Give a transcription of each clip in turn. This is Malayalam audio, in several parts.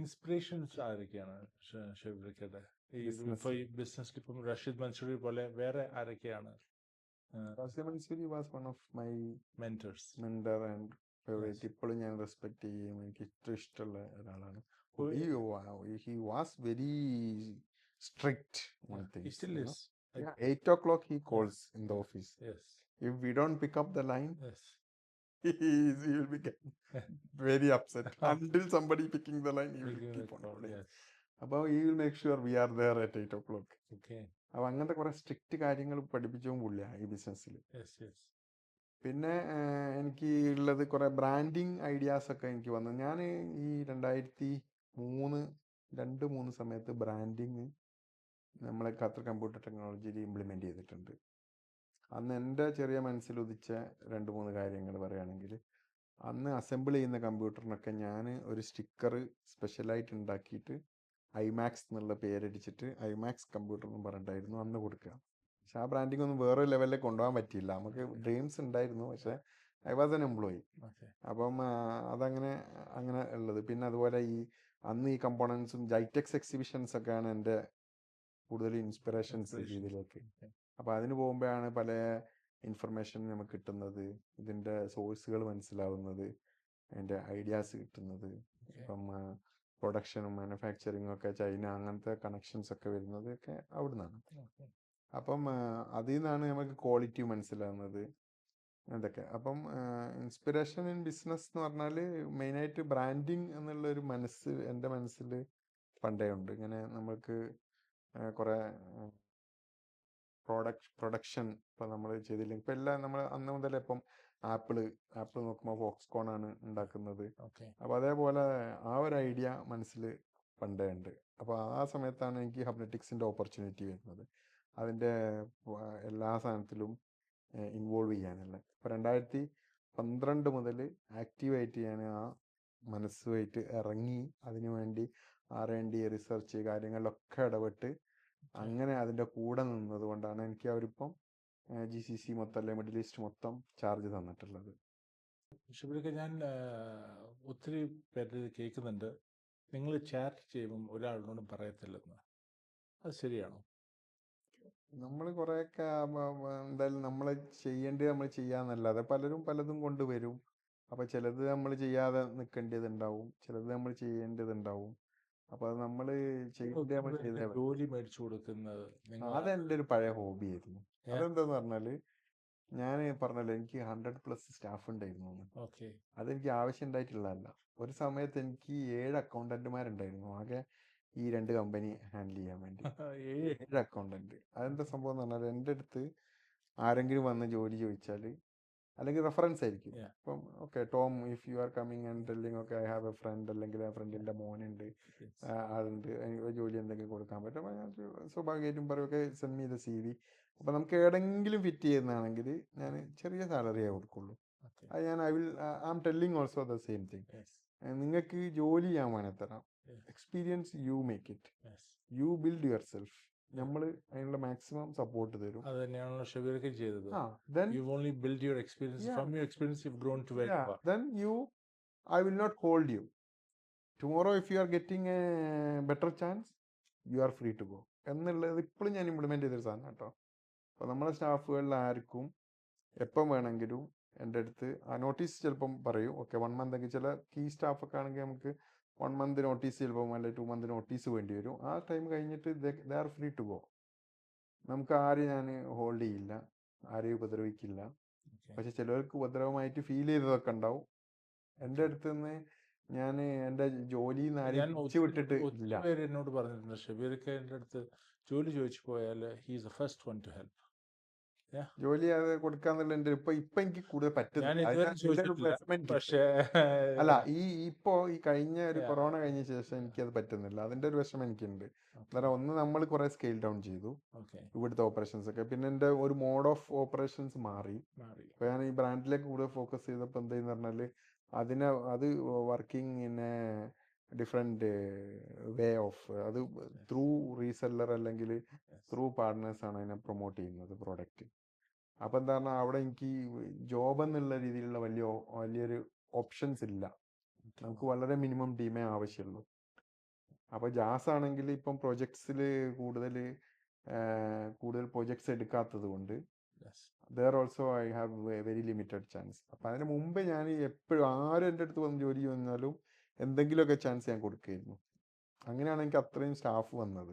ഇൻസ്പിറേഷൻസ് ആരൊക്കെയാണ് ഷെബിറക്കയുടെ ഈ ബിസിനസ് ഇപ്പോൾ ഈ ബിസിനസ്സിൽ ഇപ്പം റഷീദ് മൻസൂരി പോലെ വേറെ ആരൊക്കെയാണ് Rasil Mansoori was one of my mentors? Mentor and favourite. ഇപ്പോഴും ഞാൻ റെസ്പെക്ട് ചെയ്യും, എനിക്ക് ഏറ്റവും ഇഷ്ടമുള്ള ഒരാളാണ്. He was very strict on He things. still is. Yeah, 8 o'clock he calls in the office. Yes. If we don't pick up the line, Yes. he will be very upset. Until somebody picking the line, he will keep on calling. Yes. അപ്പോൾ he will make sure we are there at 8 o'clock. Okay. അപ്പോൾ അങ്ങനത്തെ കുറെ സ്ട്രിക്റ്റ് കാര്യങ്ങൾ പഠിപ്പിച്ചും പുള്ളിയാണ് ഈ ബിസിനസ്സിൽ. Yes. Yes. പിന്നെ എനിക്ക് ഉള്ളത് കുറെ ബ്രാൻഡിങ് ഐഡിയാസ് ഒക്കെ എനിക്ക് വന്നു. ഞാൻ ഈ 2003 സമയത്ത് ബ്രാൻഡിങ് നമ്മളെ ഖത്തർ കമ്പ്യൂട്ടർ ടെക്നോളജിയിൽ ഇംപ്ലിമെൻ്റ് ചെയ്തിട്ടുണ്ട്. അന്ന് എൻ്റെ ചെറിയ മനസ്സിൽ ഉദിച്ച 2-3 കാര്യങ്ങൾ പറയുകയാണെങ്കിൽ, അന്ന് അസംബിൾ ചെയ്യുന്ന കമ്പ്യൂട്ടറിനൊക്കെ ഞാൻ ഒരു സ്റ്റിക്കർ സ്പെഷ്യലായിട്ട് ഉണ്ടാക്കിയിട്ട് ഐമാക്സ് എന്നുള്ള പേരടിച്ചിട്ട് ഐമാക്സ് കമ്പ്യൂട്ടർ എന്ന് പറഞ്ഞിട്ടായിരുന്നു അന്ന് കൊടുക്കുക. പക്ഷെ ആ ബ്രാൻഡിങ് ഒന്നും വേറെ ലെവലിലേക്ക് കൊണ്ടുപോകാൻ പറ്റിയില്ല. നമുക്ക് ഡ്രീംസ് ഉണ്ടായിരുന്നു, പക്ഷേ ഐ വാസ് എൻ എംപ്ലോയി. അപ്പം അങ്ങനെ ഉള്ളത്. പിന്നെ അതുപോലെ അന്ന് ഈ കമ്പോണൻസും ജൈറ്റെക്സ് എക്സിബിഷൻസ് ഒക്കെയാണ് എൻ്റെ കൂടുതൽ ഇൻസ്പിറേഷൻസ് ഇതിലേക്ക്. അപ്പോൾ അതിന് പോകുമ്പോഴാണ് പല ഇൻഫർമേഷൻ നമുക്ക് കിട്ടുന്നത്, ഇതിൻ്റെ സോഴ്സുകൾ മനസ്സിലാവുന്നത്, അതിൻ്റെ ഐഡിയാസ് കിട്ടുന്നത്. ഇപ്പം പ്രൊഡക്ഷനും മാനുഫാക്ചറിങ്ങും ഒക്കെ ചൈന, അങ്ങനത്തെ കണക്ഷൻസ് ഒക്കെ വരുന്നത് ഒക്കെ അവിടെ നിന്നാണ്. അപ്പം അതിൽ നിന്നാണ് നമുക്ക് ക്വാളിറ്റി മനസ്സിലാവുന്നത്, അതൊക്കെ. അപ്പം ഇൻസ്പിറേഷൻ ഇൻ ബിസിനസ് എന്ന് പറഞ്ഞാൽ മെയിനായിട്ട് ബ്രാൻഡിങ് എന്നുള്ളൊരു എൻ്റെ മനസ്സിൽ പണ്ടേ ഉണ്ട്. ഇങ്ങനെ നമുക്ക് കുറേ പ്രൊഡക്ഷൻ ഇപ്പം നമ്മൾ ചെയ്തില്ലെങ്കിൽ, ഇപ്പം എല്ലാം നമ്മൾ അന്ന് മുതലേ ഇപ്പം ആപ്പിൾ നോക്കുമ്പോൾ ഫോക്സ്കോൺ ആണ് ഉണ്ടാക്കുന്നത്. അപ്പോൾ അതേപോലെ ആ ഒരു ഐഡിയ മനസ്സിൽ പണ്ടേ ഉണ്ട്. അപ്പോൾ ആ സമയത്താണ് എനിക്ക് ഹബ്നറ്റിക്സിൻ്റെ ഓപ്പർച്യൂണിറ്റി വരുന്നത്, അതിൻ്റെ എല്ലാ സാധനത്തിലും ഇൻവോൾവ് ചെയ്യാനുള്ള. ഇപ്പോൾ 2012 മുതൽ ആക്റ്റീവായിട്ട് ഞാൻ ആ മനസ്സുമായിട്ട് ഇറങ്ങി അതിനു വേണ്ടി R&D റിസർച്ച് കാര്യങ്ങളിലൊക്കെ ഇടപെട്ട് അങ്ങനെ അതിൻ്റെ കൂടെ നിന്നത് കൊണ്ടാണ് എനിക്ക് അവരിപ്പം GCC മൊത്തം അല്ലെ മിഡിൽ ഈസ്റ്റ് മൊത്തം ചാർജ് തന്നിട്ടുള്ളത്. ഷെബിറക്ക, ഞാൻ ഒത്തിരി പേര് കേൾക്കുന്നുണ്ട്, നിങ്ങൾ ചാറ്റ് ചെയ്യുമ്പം ഒരാളിനോടും പറയത്തില്ലെന്ന്. അത് ശരിയാണോ? നമ്മൾ കുറേയൊക്കെ എന്തായാലും നമ്മൾ ചെയ്യേണ്ടത് നമ്മൾ ചെയ്യാന്നല്ലാതെ പലരും പലതും കൊണ്ടുവരും. അപ്പോൾ ചിലത് നമ്മൾ ചെയ്യാതെ നിൽക്കേണ്ടതുണ്ടാവും, ചിലത് നമ്മൾ ചെയ്യേണ്ടതുണ്ടാവും. അപ്പോൾ അത് നമ്മൾ ചെയ്യേണ്ടത് നമ്മൾ ചെയ്തേ പറ്റൂ. ജോലി മേടിച്ചു കൊടുക്കുന്നത് അതെൻ്റെ ഒരു പഴയ ഹോബിയായിരുന്നു. അതെന്താന്ന് പറഞ്ഞാൽ, ഞാൻ പറഞ്ഞല്ലോ എനിക്ക് 100+ സ്റ്റാഫ് ഉണ്ടായിരുന്നു. അതെനിക്ക് ആവശ്യം ഉണ്ടായിട്ടുള്ളതല്ല. ഒരു സമയത്ത് എനിക്ക് 7 അക്കൗണ്ടന്റുമാരുണ്ടായിരുന്നു, ആകെ ഈ 2 കമ്പനി ഹാൻഡിൽ ചെയ്യാൻ വേണ്ടി. 7 അക്കൗണ്ടന്റ്. അതെന്താ സംഭവം എന്ന് പറഞ്ഞാൽ, എൻ്റെ അടുത്ത് ആരെങ്കിലും വന്ന് ജോലി ചോദിച്ചാൽ, അല്ലെങ്കിൽ റെഫറൻസ് ആയിരിക്കും. ഇപ്പം okay Tom, if you are coming and telling okay I have a friend, അല്ലെങ്കിൽ ആ ഫ്രണ്ടിൻ്റെ മോനുണ്ട്, ആളുണ്ട്, എനിക്ക് ജോലി എന്തെങ്കിലും കൊടുക്കാൻ പറ്റും. അപ്പോൾ ഞാൻ സ്വാഭാവികമായിട്ടും പറയും okay send me the CV. അപ്പോൾ നമുക്ക് എവിടെയെങ്കിലും ഫിറ്റ് ചെയ്യുന്നതാണെങ്കിൽ ഞാൻ ചെറിയ സാലറിയേ കൊടുക്കുള്ളൂ. അത് I am telling also the same thing. നിങ്ങൾക്ക് ജോലി ഞാൻ വേണേ തരാം, experience you make it, you build yourself. നമ്മൾ അതിനുള്ള മാക്സിമം സപ്പോർട്ട് തരും. അത് തന്നെയാണല്ലോ ഷെബീറൊക്കെ ചെയ്തത്. Then you only build your experience. From your experience you've grown to where you are. Then I will not hold you. Tomorrow if you are getting a better chance, you are free to go എന്നുള്ളത് ഇപ്പോഴും ഞാൻ ഇംപ്ലിമെൻ്റ് ചെയ്തൊരു സാധനം കേട്ടോ. അപ്പോൾ നമ്മളെ സ്റ്റാഫുകളിൽ ആർക്കും എപ്പം വേണമെങ്കിലും എൻ്റെ അടുത്ത് ആ നോട്ടീസ് ചിലപ്പം പറയും ഓക്കെ 1 month, ചില കീ സ്റ്റാഫൊക്കെ ആണെങ്കിൽ നമുക്ക് 1 month നോട്ടീസ് ചിലപ്പം അല്ലെങ്കിൽ 2 month നോട്ടീസ് വേണ്ടി വരും. ആ ടൈം കഴിഞ്ഞിട്ട് they are free to go. നമുക്ക് ആരും ഞാൻ ഹോൾഡ് ചെയ്യില്ല, ആരെയും ഉപദ്രവിക്കില്ല. പക്ഷെ ചിലർക്ക് ഉപദ്രവമായിട്ട് ഫീൽ ചെയ്തതൊക്കെ ഉണ്ടാവും. എൻ്റെ അടുത്ത് നിന്ന് ഞാൻ എൻ്റെ ജോലിയിൽ നിന്ന് ആരെയും വിട്ടിട്ട് ഇല്ല. എന്നോട് പറഞ്ഞിട്ടുണ്ട് ഷെബീറൊക്കെ എൻ്റെ അടുത്ത് ജോലി ചോദിച്ചു പോയാൽ he is the first one two help. ജോലി അത് കൊടുക്കാന്നുള്ള എൻ്റെ ഇപ്പൊ എനിക്ക് കൂടുതൽ പറ്റുന്നില്ല. അല്ല ഇപ്പോ ഈ കഴിഞ്ഞ ഒരു കൊറോണ കഴിഞ്ഞ ശേഷം എനിക്കത് പറ്റുന്നില്ല. അതിന്റെ ഒരു വിഷമം എനിക്കുണ്ട്. കാരണം ഒന്ന് നമ്മൾ കുറെ സ്കെയിൽ ഡൗൺ ചെയ്തു ഇവിടുത്തെ ഓപ്പറേഷൻസ് ഒക്കെ. പിന്നെ എൻ്റെ ഒരു മോഡ് ഓഫ് ഓപ്പറേഷൻസ് മാറി. അപ്പൊ ഞാൻ ഈ ബ്രാൻഡിലേക്ക് കൂടുതൽ ഫോക്കസ് ചെയ്തപ്പോൾ എന്താന്ന് പറഞ്ഞാല് അത് working in A different way of, അത് ത്രൂ റീസെല്ലർ അല്ലെങ്കിൽ ത്രൂ പാർട്ട്നേഴ്സ് ആണ് അതിനെ പ്രൊമോട്ട് ചെയ്യുന്നത് പ്രോഡക്റ്റ്. അപ്പം എന്താ പറഞ്ഞാൽ അവിടെ എനിക്ക് ജോബ് എന്നുള്ള രീതിയിലുള്ള വലിയൊരു ഓപ്ഷൻസ് ഇല്ല. നമുക്ക് വളരെ മിനിമം ടീമേ ആവശ്യമുള്ളൂ. അപ്പോൾ ജാസ് ആണെങ്കിൽ ഇപ്പം പ്രൊജക്ട്സിൽ കൂടുതൽ കൂടുതൽ പ്രൊജക്ട്സ് എടുക്കാത്തത് കൊണ്ട് Yes. There also I have very limited chance. അപ്പം അതിന് മുമ്പ് ഞാൻ എപ്പോഴും ആരും എൻ്റെ അടുത്ത് വന്ന് ജോലി വന്നാലും എന്തെങ്കിലുമൊക്കെ ചാൻസ് ഞാൻ കൊടുക്കുമായിരുന്നു. അങ്ങനെയാണ് എനിക്ക് അത്രയും സ്റ്റാഫ് വന്നത്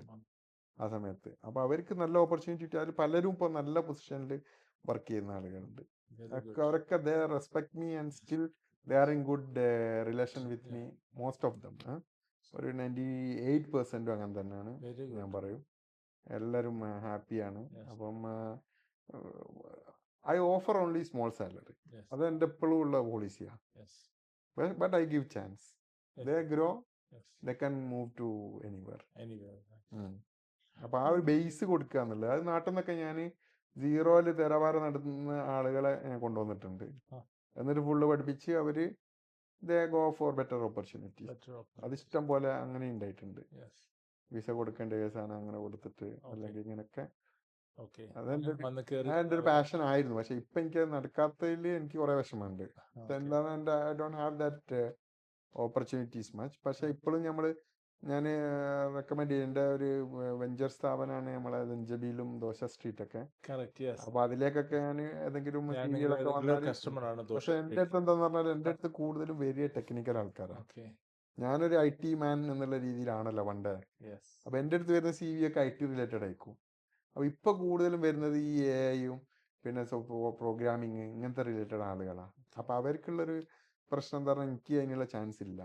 ആ സമയത്ത്. അപ്പോൾ അവർക്ക് നല്ല ഓപ്പർച്യൂണിറ്റി കിട്ടിയാൽ പലരും ഇപ്പോൾ നല്ല പൊസിഷനിൽ വർക്ക് ചെയ്യുന്ന ആളുകളുണ്ട്. Very good. അവരൊക്കെ they respect me and still they are in good relation with me, most of them. ഒരു 98% അങ്ങനെ തന്നെയാണ് Very ഞാൻ good. പറയും. എല്ലാവരും ഹാപ്പിയാണ്. Yes. അപ്പം I offer only small salary. Yes. അത് എൻ്റെ എപ്പോഴും ഉള്ള പോളിസിയാണ്. Yes. But I give chance. They Yes. Grow, Yes. They can move to anywhere. Anywhere. അപ്പോൾ ആ ഒരു ബേസ് കൊടുക്കുക എന്നുള്ളത്, അത് നാട്ടിൽ നിന്നൊക്കെ ഞാൻ 0-ൽ തെരവാരം നടത്തുന്ന ആളുകളെ ഞാൻ കൊണ്ടുവന്നിട്ടുണ്ട്. ആ. എന്നിട്ട് ഫുള്ള് പഠിപ്പിച്ച് അവർ they go for better opportunities. Better അത് opportunity. ഇഷ്ടം പോലെ അങ്ങനെ ഉണ്ടായിട്ടുണ്ട്. Yes. വിസ കൊടുക്കേണ്ട കേസാണ് അങ്ങനെ കൊടുത്തിട്ട്, അല്ലെങ്കിൽ ഇങ്ങനെയൊക്കെ. Okay. അതെൻ്റെ വന്ന് കേറി എൻ്റെ ഒരു പാഷൻ ആയിരുന്നു. പക്ഷെ ഇപ്പം എനിക്ക് നടക്കാത്തതിൽ എനിക്ക് കുറേ വിഷമമുണ്ട്. എന്താണ് എൻ്റെ I don't have that opportunities much. പക്ഷെ ഇപ്പോഴും ഞാൻ റെക്കമെൻഡ് ചെയ്യും. എൻ്റെ ഒരു വെഞ്ചർ സ്ഥാപനമാണ് നമ്മളെ ദഞ്ചബിയിലും ദോശ സ്ട്രീറ്റൊക്കെ. Correct. Yes. അപ്പോൾ അതിലേക്കൊക്കെ ഞാൻ ഏതെങ്കിലും ഞാൻ സീരിയലൊക്കെ നിങ്ങളുടെ regular വന്നാൽ, customer ആണ് പക്ഷെ എൻ്റെ അടുത്ത് എന്താന്ന് പറഞ്ഞാൽ എൻ്റെ അടുത്ത് കൂടുതലും വലിയ ടെക്നിക്കൽ ആൾക്കാരാണ്. Okay. ഞാനൊരു IT മാൻ എന്നുള്ള രീതിയിലാണല്ലോ പണ്ട്. Yes. അപ്പോൾ എൻ്റെ അടുത്ത് വരുന്ന CV ഒക്കെ IT റിലേറ്റഡ് ആയിരിക്കും. അപ്പോൾ ഇപ്പോൾ കൂടുതലും വരുന്നത് ഈ AI-യും പിന്നെ പ്രോഗ്രാമിങ് ഇങ്ങനത്തെ റിലേറ്റഡ് ആളുകളാണ്. അപ്പോൾ അവർക്കുള്ളൊരു പ്രശ്നം എന്താ പറഞ്ഞാൽ എനിക്ക് അതിനുള്ള ചാൻസ് ഇല്ല.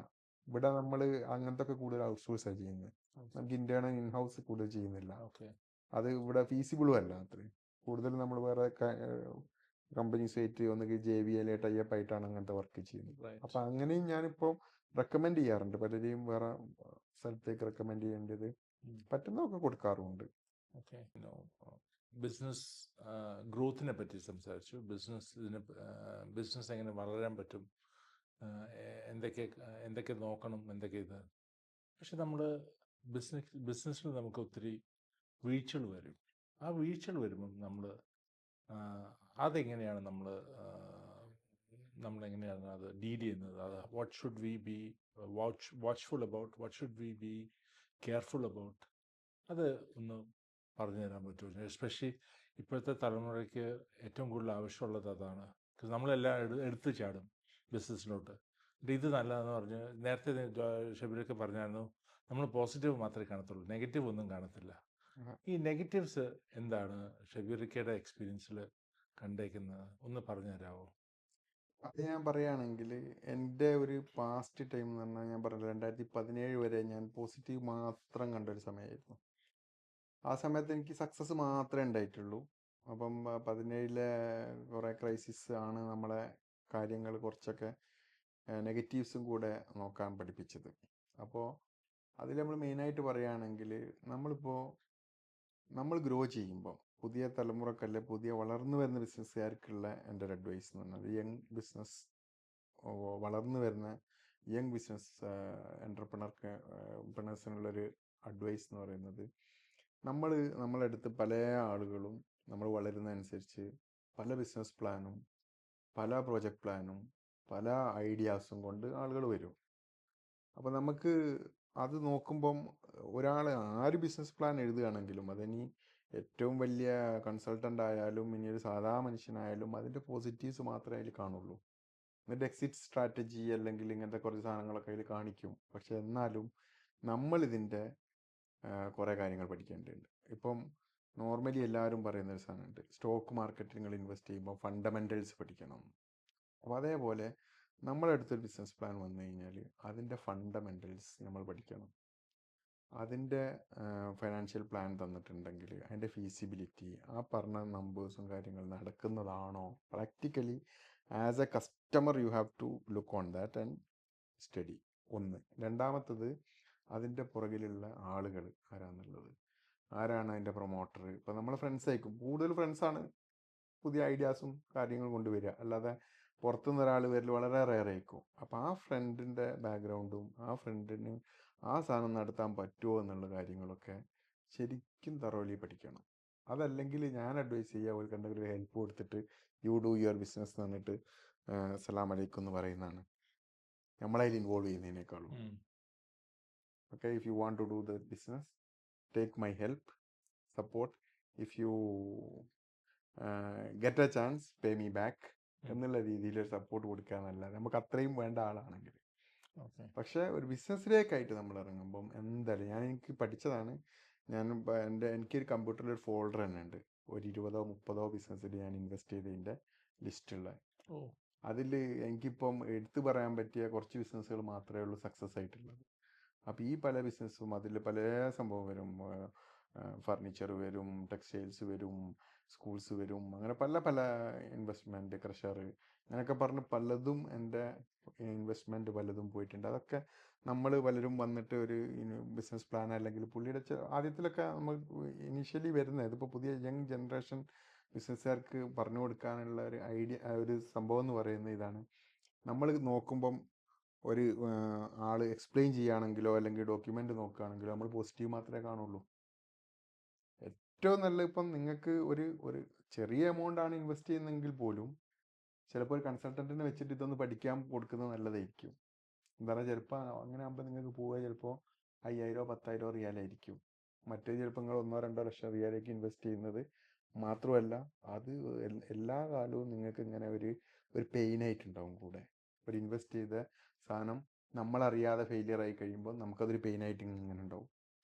ഇവിടെ നമ്മൾ അങ്ങനത്തെ ഒക്കെ കൂടുതൽ ഔട്ട്സോഴ്സാണ് ചെയ്യുന്നത്. നമുക്ക് ഇന്റേണൽ ഇൻഹൗസ് കൂടുതൽ ചെയ്യുന്നില്ല. Okay. അത് ഇവിടെ ഫീസിബിളും അല്ല. അത്രയും കൂടുതൽ നമ്മൾ വേറെ കമ്പനീസായിട്ട് ഒന്നുകിൽ JVL ടൈപ്പ് ആയിട്ടാണ് അങ്ങനത്തെ വർക്ക് ചെയ്യുന്നത്. Right. അപ്പം അങ്ങനെയും ഞാനിപ്പോൾ റെക്കമെൻഡ് ചെയ്യാറുണ്ട്. പലരെയും വേറെ സ്ഥലത്തേക്ക് റെക്കമെൻഡ് ചെയ്യേണ്ടത് പറ്റുന്നതൊക്കെ കൊടുക്കാറുമുണ്ട്. Okay. ബിസിനസ് ഗ്രോത്തിനെ പറ്റി സംസാരിച്ചു. ബിസിനസ് എങ്ങനെ വളരാൻ പറ്റും, എന്തൊക്കെ നോക്കണം, എന്തൊക്കെ ഇത്. പക്ഷെ നമ്മൾ ബിസിനസ്സിൽ നമുക്ക് ഒത്തിരി വീഴ്ചകൾ വരും. ആ വീഴ്ചകൾ വരുമ്പം നമ്മൾ അതെങ്ങനെയാണ് നമ്മളെങ്ങനെയാണ് അത് ഡീൽ ചെയ്യുന്നത്? അത് what should we B watchful about, what should we be careful about, അത് ഒന്ന് പറഞ്ഞു തരാൻ പറ്റുമോ? എസ്പെഷ്യലി ഇപ്പോഴത്തെ തലമുറയ്ക്ക് ഏറ്റവും കൂടുതൽ ആവശ്യമുള്ളത് അതാണ്. നമ്മളെല്ലാം എടുത്തു ചാടും ബിസിനസ്സിലോട്ട്. ഇത് നല്ലതെന്ന് പറഞ്ഞ് നേരത്തെ ഷബീറൊക്കെ പറഞ്ഞായിരുന്നു, നമ്മൾ പോസിറ്റീവ് മാത്രമേ കാണത്തുള്ളൂ, നെഗറ്റീവ് ഒന്നും കാണത്തില്ല. ഈ നെഗറ്റീവ്സ് എന്താണ് ഷബീറക്കയുടെ എക്സ്പീരിയൻസിൽ കണ്ടേക്കുന്നത്? ഒന്ന് പറഞ്ഞു തരാമോ? അത് ഞാൻ പറയുകയാണെങ്കിൽ എൻ്റെ ഒരു പാസ്റ്റ് ടൈം എന്ന് പറഞ്ഞാൽ, ഞാൻ പറഞ്ഞത് 2017 വരെ ഞാൻ പോസിറ്റീവ് മാത്രം കണ്ടൊരു സമയമായിരുന്നു. ആ സമയത്ത് എനിക്ക് സക്സസ് മാത്രമേ ഉണ്ടായിട്ടുള്ളൂ. അപ്പം 17-ലെ കുറേ ക്രൈസിസ് ആണ് നമ്മളെ കാര്യങ്ങൾ കുറച്ചൊക്കെ നെഗറ്റീവ്സും കൂടെ നോക്കാൻ പഠിപ്പിച്ചത്. അപ്പോൾ അതിൽ നമ്മൾ മെയിനായിട്ട് പറയുകയാണെങ്കിൽ, നമ്മൾ ഗ്രോ ചെയ്യുമ്പോൾ പുതിയ തലമുറക്കല്ലേ, പുതിയ വളർന്നു വരുന്ന ബിസിനസ്സുകാർക്കുള്ള എൻ്റെ ഒരു അഡ്വൈസ് എന്ന് പറഞ്ഞാൽ, വളർന്നു വരുന്ന യങ് ബിസിനസ് എൻ്റർപ്രണേഴ്സിനുള്ളൊരു അഡ്വൈസ് എന്ന് പറയുന്നത്, നമ്മളെ അടുത്ത് പല ആളുകളും നമ്മൾ വളരുന്നതനുസരിച്ച് പല ബിസിനസ് പ്ലാനും പല പ്രോജക്റ്റ് പ്ലാനും പല ഐഡിയാസും കൊണ്ട് ആളുകൾ വരും. അപ്പോൾ നമുക്ക് അത് നോക്കുമ്പം ഒരാൾ ആര് ബിസിനസ് പ്ലാൻ എഴുതുകയാണെങ്കിലും, അതിനി ഏറ്റവും വലിയ കൺസൾട്ടൻ്റ് ആയാലും ഇനി ഒരു സാധാ മനുഷ്യനായാലും അതിൻ്റെ പോസിറ്റീവ്സ് മാത്രമേ അതിൽ കാണുള്ളൂ. എന്നിട്ട് എക്സിറ്റ് സ്ട്രാറ്റജി അല്ലെങ്കിൽ ഇങ്ങനത്തെ കുറച്ച് സാധനങ്ങളൊക്കെ അതിൽ കാണിക്കും. പക്ഷെ എന്നാലും നമ്മളിതിൻ്റെ കുറേ കാര്യങ്ങൾ പഠിക്കേണ്ടതുണ്ട്. ഇപ്പം നോർമലി എല്ലാവരും പറയുന്ന ഒരു സാധനമുണ്ട്, സ്റ്റോക്ക് മാർക്കറ്റിൽ നിങ്ങൾ ഇൻവെസ്റ്റ് ചെയ്യുമ്പോൾ ഫണ്ടമെൻ്റൽസ് പഠിക്കണം. അപ്പോൾ അതേപോലെ നമ്മളടുത്തൊരു ബിസിനസ് പ്ലാൻ വന്നു കഴിഞ്ഞാൽ അതിൻ്റെ ഫണ്ടമെൻ്റൽസ് നമ്മൾ പഠിക്കണം. അതിൻ്റെ ഫൈനാൻഷ്യൽ പ്ലാൻ തന്നിട്ടുണ്ടെങ്കിൽ അതിൻ്റെ ഫീസിബിലിറ്റി, ആ പറഞ്ഞ നമ്പേഴ്സും കാര്യങ്ങൾ നടക്കുന്നതാണോ practically as a customer, you have to look on that and study. ഒന്ന്. രണ്ടാമത്തത്, അതിൻ്റെ പുറകിലുള്ള ആളുകൾ ആരാന്നുള്ളത്, ആരാണ് അതിൻ്റെ പ്രൊമോട്ടർ. ഇപ്പോൾ നമ്മളെ ഫ്രണ്ട്സ് ആയിരിക്കും, കൂടുതൽ ഫ്രണ്ട്സാണ് പുതിയ ഐഡിയാസും കാര്യങ്ങളും കൊണ്ടുവരിക, അല്ലാതെ പുറത്തുനിന്ന് ഒരാൾ വരൽ വളരെ റെയർ ആയിരിക്കും. അപ്പോൾ ആ ഫ്രണ്ടിൻ്റെ ബാക്ക്ഗ്രൗണ്ടും ആ ഫ്രണ്ടിന് ആ സാധനം നടത്താൻ പറ്റുമോ എന്നുള്ള കാര്യങ്ങളൊക്കെ ശരിക്കും തറോലി പഠിക്കണം. അതല്ലെങ്കിൽ ഞാൻ അഡ്വൈസ് ചെയ്യുക, അവർക്ക് എന്തെങ്കിലും ഹെൽപ്പ് കൊടുത്തിട്ട് യു ഡു യുവർ ബിസിനസ് എന്ന് പറഞ്ഞിട്ട് അസ്സലാമു അലൈക്കും എന്ന് പറയുന്നതാണ് നമ്മളതിൽ involve ചെയ്യുന്നതിനേക്കാളും. Okay, if you want to do the business, take my help, support. If you get a chance, pay me back എന്നുള്ള രീതിയിൽ ഒരു സപ്പോർട്ട് കൊടുക്കുക എന്നല്ലാതെ നമുക്ക് അത്രയും വേണ്ട ആളാണെങ്കിൽ. ഓക്കെ. പക്ഷേ ഒരു ബിസിനസ്സിലേക്കായിട്ട് നമ്മൾ ഇറങ്ങുമ്പം എന്തായാലും എനിക്ക് പഠിച്ചതാണ്. എനിക്കൊരു കമ്പ്യൂട്ടറിൽ ഒരു ഫോൾഡർ തന്നെ ഉണ്ട്, ഒരു 20-30 ബിസിനസ്സിൽ ഞാൻ ഇൻവെസ്റ്റ് ചെയ്തതിൻ്റെ ലിസ്റ്റുള്ള. അതിൽ എനിക്കിപ്പം എടുത്തു പറയാൻ പറ്റിയ കുറച്ച് ബിസിനസ്സുകൾ മാത്രമേ ഉള്ളൂ സക്സസ് ആയിട്ടുള്ളത്. അപ്പോൾ ഈ പല ബിസിനസ്സും അതിൽ പല സംഭവം വരും. ഫർണിച്ചർ വരും, ടെക്സ്റ്റൈൽസ് വരും, സ്കൂൾസ് വരും, അങ്ങനെ പല പല ഇൻവെസ്റ്റ്മെൻറ്റ്, ക്രഷർ, അങ്ങനെയൊക്കെ പറഞ്ഞ് പലതും എൻ്റെ ഇൻവെസ്റ്റ്മെൻറ്റ് പലതും പോയിട്ടുണ്ട്. അതൊക്കെ നമ്മൾ പലരും വന്നിട്ട് ഒരു ബിസിനസ് പ്ലാൻ അല്ലെങ്കിൽ പുള്ളിയുടെ ആദ്യത്തിലൊക്കെ നമ്മൾ ഇനീഷ്യലി വരുന്നത്, ഇതിപ്പോൾ പുതിയ യങ് ജനറേഷൻ ബിസിനസ്സുകാർക്ക് പറഞ്ഞു കൊടുക്കാനുള്ള ഒരു ഐഡിയ, ഒരു സംഭവം എന്ന് പറയുന്നത് ഇതാണ്. നമ്മൾ നോക്കുമ്പം ഒരു ആൾ എക്സ്പ്ലെയിൻ ചെയ്യുകയാണെങ്കിലോ അല്ലെങ്കിൽ ഡോക്യുമെൻ്റ് നോക്കുകയാണെങ്കിലോ നമ്മൾ പോസിറ്റീവ് മാത്രമേ കാണുള്ളൂ. ഏറ്റവും നല്ല, ഇപ്പം നിങ്ങൾക്ക് ഒരു ചെറിയ എമൗണ്ട് ആണ് ഇൻവെസ്റ്റ് ചെയ്യുന്നതെങ്കിൽ പോലും ചിലപ്പോൾ ഒരു കൺസൾട്ടൻറ്റിനെ വെച്ചിട്ട് ഇതൊന്ന് പഠിക്കാൻ കൊടുക്കുന്നത് നല്ലതായിരിക്കും. എന്താ പറയുക, ചിലപ്പോൾ അങ്ങനെ ആകുമ്പോൾ നിങ്ങൾക്ക് പോവുക ചിലപ്പോൾ 5,000-10,000 റിയാലായിരിക്കും. മറ്റേ ചിലപ്പോൾ നിങ്ങൾ 1-2 ലക്ഷം റിയാലേക്ക് ഇൻവെസ്റ്റ് ചെയ്യുന്നത് മാത്രമല്ല, അത് എല്ലാ കാലവും നിങ്ങൾക്ക് ഇങ്ങനെ ഒരു പെയിനായിട്ടുണ്ടാവും കൂടെ. ഒരു ഇൻവെസ്റ്റ് ചെയ്ത സാധനം നമ്മളറിയാതെ ഫെയിലിയർ ആയി കഴിയുമ്പോൾ നമുക്കതൊരു പെയിനായിട്ട് ഇങ്ങനെ ഉണ്ടാവും.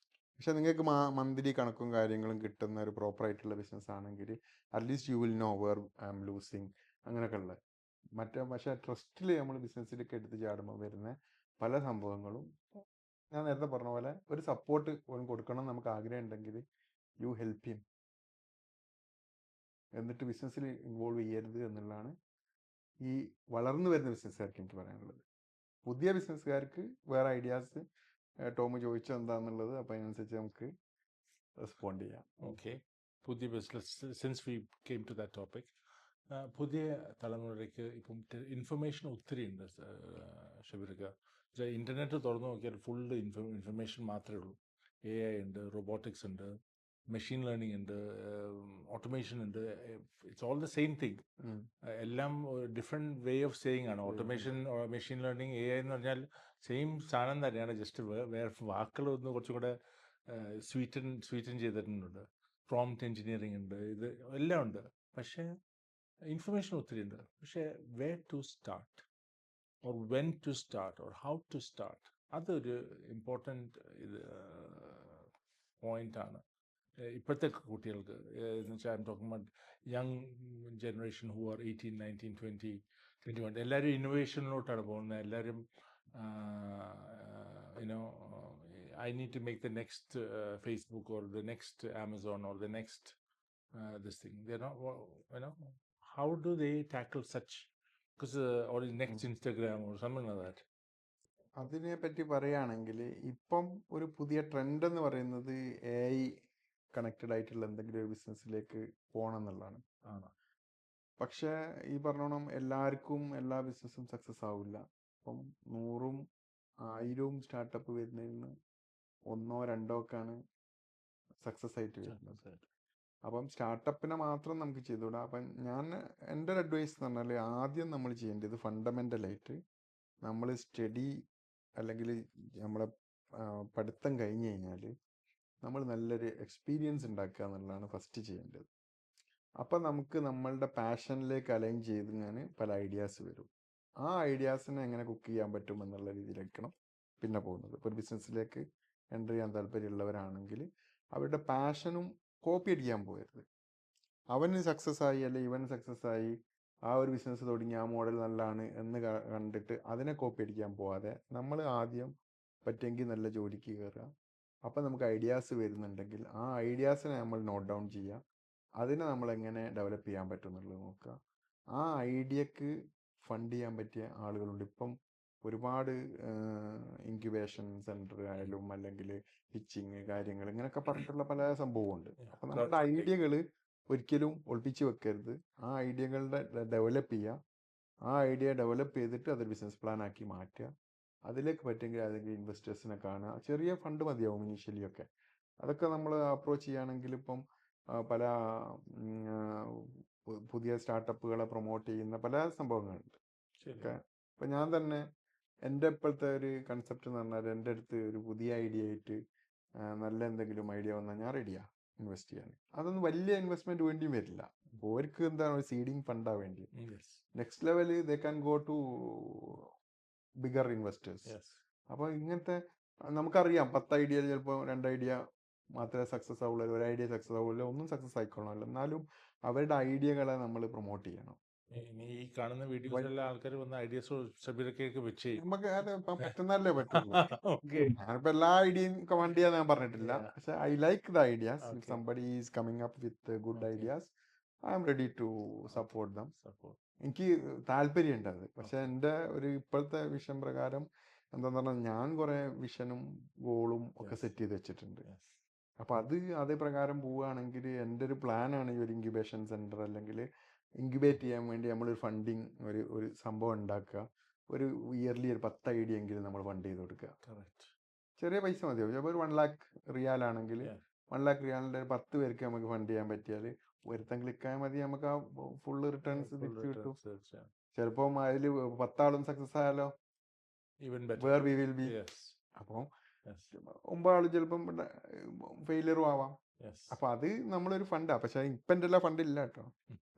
പക്ഷെ നിങ്ങൾക്ക് മന്ത്ലി കണക്കും കാര്യങ്ങളും കിട്ടുന്ന ഒരു പ്രോപ്പറായിട്ടുള്ള ബിസിനസ് ആണെങ്കിൽ at least you will know where I am losing, അങ്ങനെയൊക്കെ ഉള്ളത്. പക്ഷേ ട്രസ്റ്റിൽ നമ്മൾ ബിസിനസ്സിലേക്ക് എടുത്ത് ചാടുമ്പോൾ വരുന്ന പല സംഭവങ്ങളും ഞാൻ നേരത്തെ പറഞ്ഞ പോലെ ഒരു സപ്പോർട്ട് കൊടുക്കണം നമുക്ക് ആഗ്രഹം ഉണ്ടെങ്കിൽ യു ഹെൽപ്പ് ഹിം, എന്നിട്ട് ബിസിനസ്സിൽ ഇൻവോൾവ് ചെയ്യരുത് എന്നുള്ളതാണ് ഈ വളർന്നു വരുന്ന ബിസിനസ്സുകാർക്ക് എനിക്ക് പറയാനുള്ളത്. പുതിയ ബിസിനസ്സുകാർക്ക് വേറെ ഐഡിയാസ് ടോം ചോദിച്ചത് എന്താണെന്നുള്ളത്, അപ്പോൾ അതിനനുസരിച്ച് നമുക്ക് റെസ്പോണ്ട് ചെയ്യാം. ഓക്കെ. പുതിയ business, since we came to that topic, പുതിയ തലമുറയ്ക്ക് ഇപ്പം ഇൻഫർമേഷൻ ഒത്തിരി ഉണ്ട് ഷബീർക്ക്. ഇൻ്റർനെറ്റ് തുറന്നു നോക്കിയാൽ ഫുള്ള് ഇൻഫർമേഷൻ മാത്രമേ ഉള്ളൂ. AI ഉണ്ട്, റോബോട്ടിക്സ് ഉണ്ട്, മെഷീൻ ലേണിംഗ് ഉണ്ട്, ഓട്ടോമേഷൻ ഉണ്ട്. It's all the same thing. എല്ലാം ഡിഫറെൻറ്റ് വേ ഓഫ് സേയിങ് ആണ്. ഓട്ടോമേഷൻ, മെഷീൻ ലേണിംഗ്, AI എന്ന് പറഞ്ഞാൽ സെയിം സാധനം തന്നെയാണ്, ജസ്റ്റ് വേറെ വാക്കുകളൊന്ന് കുറച്ചും കൂടെ സ്വീറ്റൻ ചെയ്തിട്ടുണ്ട്. പ്രോംപ്റ്റ് എഞ്ചിനീയറിംഗ് ഉണ്ട്, ഇത് എല്ലാം ഉണ്ട്. പക്ഷേ ഇൻഫർമേഷൻ ഒത്തിരി ഉണ്ട്. പക്ഷേ where to start or when to start or how to start, അതൊരു ഇമ്പോർട്ടൻറ്റ് പോയിൻ്റാണ് ഇപ്പോഴത്തെ കുട്ടികൾക്ക്. എന്ന് വെച്ചാൽ I am talking about young generation who are 18, 19, 20, 21. എല്ലാവരും ഇന്നോവേഷനിലോട്ടാണ് പോകുന്നത്. എല്ലാവരും I need to make the next Facebook or the next Amazon or the next this thing. They're not, how do they tackle such? Because or the next Instagram or something like that. അതിനെ പറ്റി പറയുകയാണെങ്കിൽ ഇപ്പം ഒരു പുതിയ ട്രെൻഡ് എന്ന് പറയുന്നത് AI കണക്റ്റഡ് ആയിട്ടുള്ള എന്തെങ്കിലും ഒരു ബിസിനസ്സിലേക്ക് പോകണം എന്നുള്ളതാണ്. പക്ഷേ ഈ പറഞ്ഞോണം എല്ലാവർക്കും എല്ലാ ബിസിനസ്സും സക്സസ് ആവില്ല. അപ്പം 100-1000 സ്റ്റാർട്ടപ്പ് വരുന്നതിൽ നിന്ന് 1-2 ഒക്കെയാണ് സക്സസ് ആയിട്ട് വരുന്നത്. അപ്പം സ്റ്റാർട്ടപ്പിനെ മാത്രം നമുക്ക് ചെയ്തുകൂടാ. അപ്പം എൻ്റെ ഒരു അഡ്വൈസ് എന്ന് പറഞ്ഞാൽ ആദ്യം നമ്മൾ ചെയ്യേണ്ടത് ഫണ്ടമെൻ്റലായിട്ട് നമ്മൾ സ്റ്റഡി അല്ലെങ്കിൽ നമ്മളെ പഠിത്തം കഴിഞ്ഞ് കഴിഞ്ഞാൽ നമ്മൾ നല്ലൊരു എക്സ്പീരിയൻസ് ഉണ്ടാക്കുക എന്നുള്ളതാണ് ഫസ്റ്റ് ചെയ്യേണ്ടത്. അപ്പം നമുക്ക് നമ്മളുടെ പാഷനിലേക്ക് അലൈൻ ചെയ്തിങ്ങനെ പല ഐഡിയാസ് വരും. ആ ഐഡിയാസിനെ എങ്ങനെ കുക്ക് ചെയ്യാൻ പറ്റും എന്നുള്ള രീതിയിലായിരിക്കണം പിന്നെ പോകുന്നത്. ഇപ്പോൾ ഒരു ബിസിനസ്സിലേക്ക് എൻ്റർ ചെയ്യാൻ താല്പര്യമുള്ളവരാണെങ്കിൽ അവരുടെ പാഷനും കോപ്പി അടിക്കാൻ പോകരുത്. അവന് സക്സസ് ആയി അല്ലെങ്കിൽ ഇവൻ സക്സസ് ആയി ആ ഒരു ബിസിനസ് തുടങ്ങി ആ മോഡൽ നല്ലതാണ് എന്ന് കണ്ടിട്ട് അതിനെ കോപ്പി അടിക്കാൻ പോവാതെ നമ്മൾ ആദ്യം പറ്റുമെങ്കിൽ നല്ല ജോലിക്ക് കയറുക. അപ്പം നമുക്ക് ഐഡിയാസ് വരുന്നുണ്ടെങ്കിൽ ആ ഐഡിയാസിനെ നമ്മൾ നോട്ട് ഡൗൺ ചെയ്യുക. അതിനെ നമ്മൾ എങ്ങനെ ഡെവലപ്പ് ചെയ്യാൻ പറ്റും എന്നുള്ളത് നോക്കുക. ആ ഐഡിയക്ക് ഫണ്ട് ചെയ്യാൻ പറ്റിയ ആളുകളുണ്ട്. ഇപ്പം ഒരുപാട് ഇൻക്യുബേഷൻ സെൻറ്റർ ആയാലും അല്ലെങ്കിൽ പിച്ചിങ് കാര്യങ്ങൾ ഇങ്ങനെയൊക്കെ പറഞ്ഞിട്ടുള്ള പല സംഭവമുണ്ട്. അപ്പം നമ്മുടെ ഐഡിയകൾ ഒരിക്കലും ഒളിപ്പിച്ച് വെക്കരുത്. ആ ഐഡിയകളുടെ ഡെവലപ്പ് ചെയ്യുക. ആ ഐഡിയ ഡെവലപ്പ് ചെയ്തിട്ട് അതൊരു ബിസിനസ് പ്ലാൻ ആക്കി മാറ്റുക. അതിലേക്ക് പറ്റുമെങ്കിൽ ഏതെങ്കിലും ഇൻവെസ്റ്റേഴ്സിനെ കാണുക. ചെറിയ ഫണ്ട് മതിയാവും ഇനീഷ്യലി ഒക്കെ. അതൊക്കെ നമ്മൾ അപ്രോച്ച് ചെയ്യുകയാണെങ്കിൽ ഇപ്പം പല പുതിയ സ്റ്റാർട്ടപ്പുകളെ പ്രൊമോട്ട് ചെയ്യുന്ന പല സംഭവങ്ങളുണ്ട്. ഓക്കെ. ഇപ്പം ഞാൻ തന്നെ എൻ്റെ ഇപ്പോഴത്തെ ഒരു കൺസെപ്റ്റ് എന്ന് പറഞ്ഞാൽ എൻ്റെ അടുത്ത് ഒരു പുതിയ ഐഡിയ ആയിട്ട് നല്ല എന്തെങ്കിലും ഐഡിയ വന്നാൽ ഞാൻ റെഡിയാണ് ഇൻവെസ്റ്റ് ചെയ്യാൻ. അതൊന്നും വലിയ ഇൻവെസ്റ്റ്മെന്റ് വേണ്ടിയും വരില്ല. ഓർക്ക് എന്താണ് ഒരു സീഡിങ് ഫണ്ടാ വേണ്ടി. Yes. Next level they can go to bigger investors. Yes. അപ്പോൾ ഇങ്ങനത്തെ നമുക്കറിയാം 10 ഐഡിയ ചിലപ്പോൾ 2 ഐഡിയ മാത്രമേ സക്സസ് ആവുള്ളൂ, ഒരു ഐഡിയ സക്സസ് ആവുള്ളൂ, ഒന്നും സക്സസ് ആയിക്കൊള്ളണമല്ലോ. എന്നാലും അവരുടെ ഐഡിയകളെ നമ്മൾ പ്രൊമോട്ട് ചെയ്യണം. ഇനി ഈ കാണുന്ന വീഡിയോസിലെല്ലാം ആൾക്കാർ വന്ന ഐഡിയാസ് ഷബീറൊക്കെ വെച്ച് നമുക്ക് അത് ഇപ്പം പറ്റുന്നല്ലേ പറ്റുള്ളൂ. ഓക്കെ. ഞാനിപ്പോ എല്ലാ ഐഡിയയും കമാൻഡ് ചെയ്യാൻ ഞാൻ പറഞ്ഞിട്ടില്ല. Yeah. പക്ഷെ I like the ideas. If Okay. Somebody is coming up with good Okay. Ideas, I am ready to support them. Support. എനിക്ക് താല്പര്യമുണ്ട് അത്. പക്ഷെ എൻ്റെ ഒരു ഇപ്പോഴത്തെ വിഷൻ പ്രകാരം എന്താന്ന് പറഞ്ഞാൽ ഞാൻ കുറെ വിഷനും ഗോളും ഒക്കെ Yes. സെറ്റ് ചെയ്ത് വെച്ചിട്ടുണ്ട്. Yes. അപ്പൊ അത് അതേ പ്രകാരം പോവുകയാണെങ്കിൽ എൻ്റെ ഒരു പ്ലാനാണ് ഈ ഒരു ഇൻക്യുബേഷൻ സെന്റർ അല്ലെങ്കിൽ ഇൻക്യുബേറ്റ് ചെയ്യാൻ വേണ്ടി നമ്മളൊരു ഫണ്ടിങ് ഒരു സംഭവം ഉണ്ടാക്കുക. ഒരു ഇയർലി ഒരു 10 ഐഡിയ എങ്കിലും നമ്മൾ ഫണ്ട് ചെയ്ത് കൊടുക്കുക. Correct. ചെറിയ പൈസ മതിയാവും. ചിലപ്പോൾ ഒരു 1 lakh റിയാലാണെങ്കിൽ Yeah. 1 lakh റിയാലിൻ്റെ 10 പേർക്ക് നമുക്ക് ഫണ്ട് ചെയ്യാൻ പറ്റിയാൽ ഒരുത്തൻ ക്ലിക്കായാൽ മതി, നമുക്ക് ആ ഫുള്ള് റിട്ടേൺസ് Full തിരിച്ചു കിട്ടും. returns, തീർച്ചയായും. ചിലപ്പോൾ അതിൽ 10 ആളും സക്സസ് ആയാലോ, Even better. Where we will be. Yes. അപ്പോൾ Yes. 9 ആൾ ചിലപ്പം ഫെയിലിയറും ആവാം. Yes. അപ്പൊ അത് നമ്മളൊരു ഫണ്ടാ. പക്ഷെ ഇപ്പം എൻ്റെ എല്ലാം ഫണ്ട് ഇല്ല കേട്ടോ.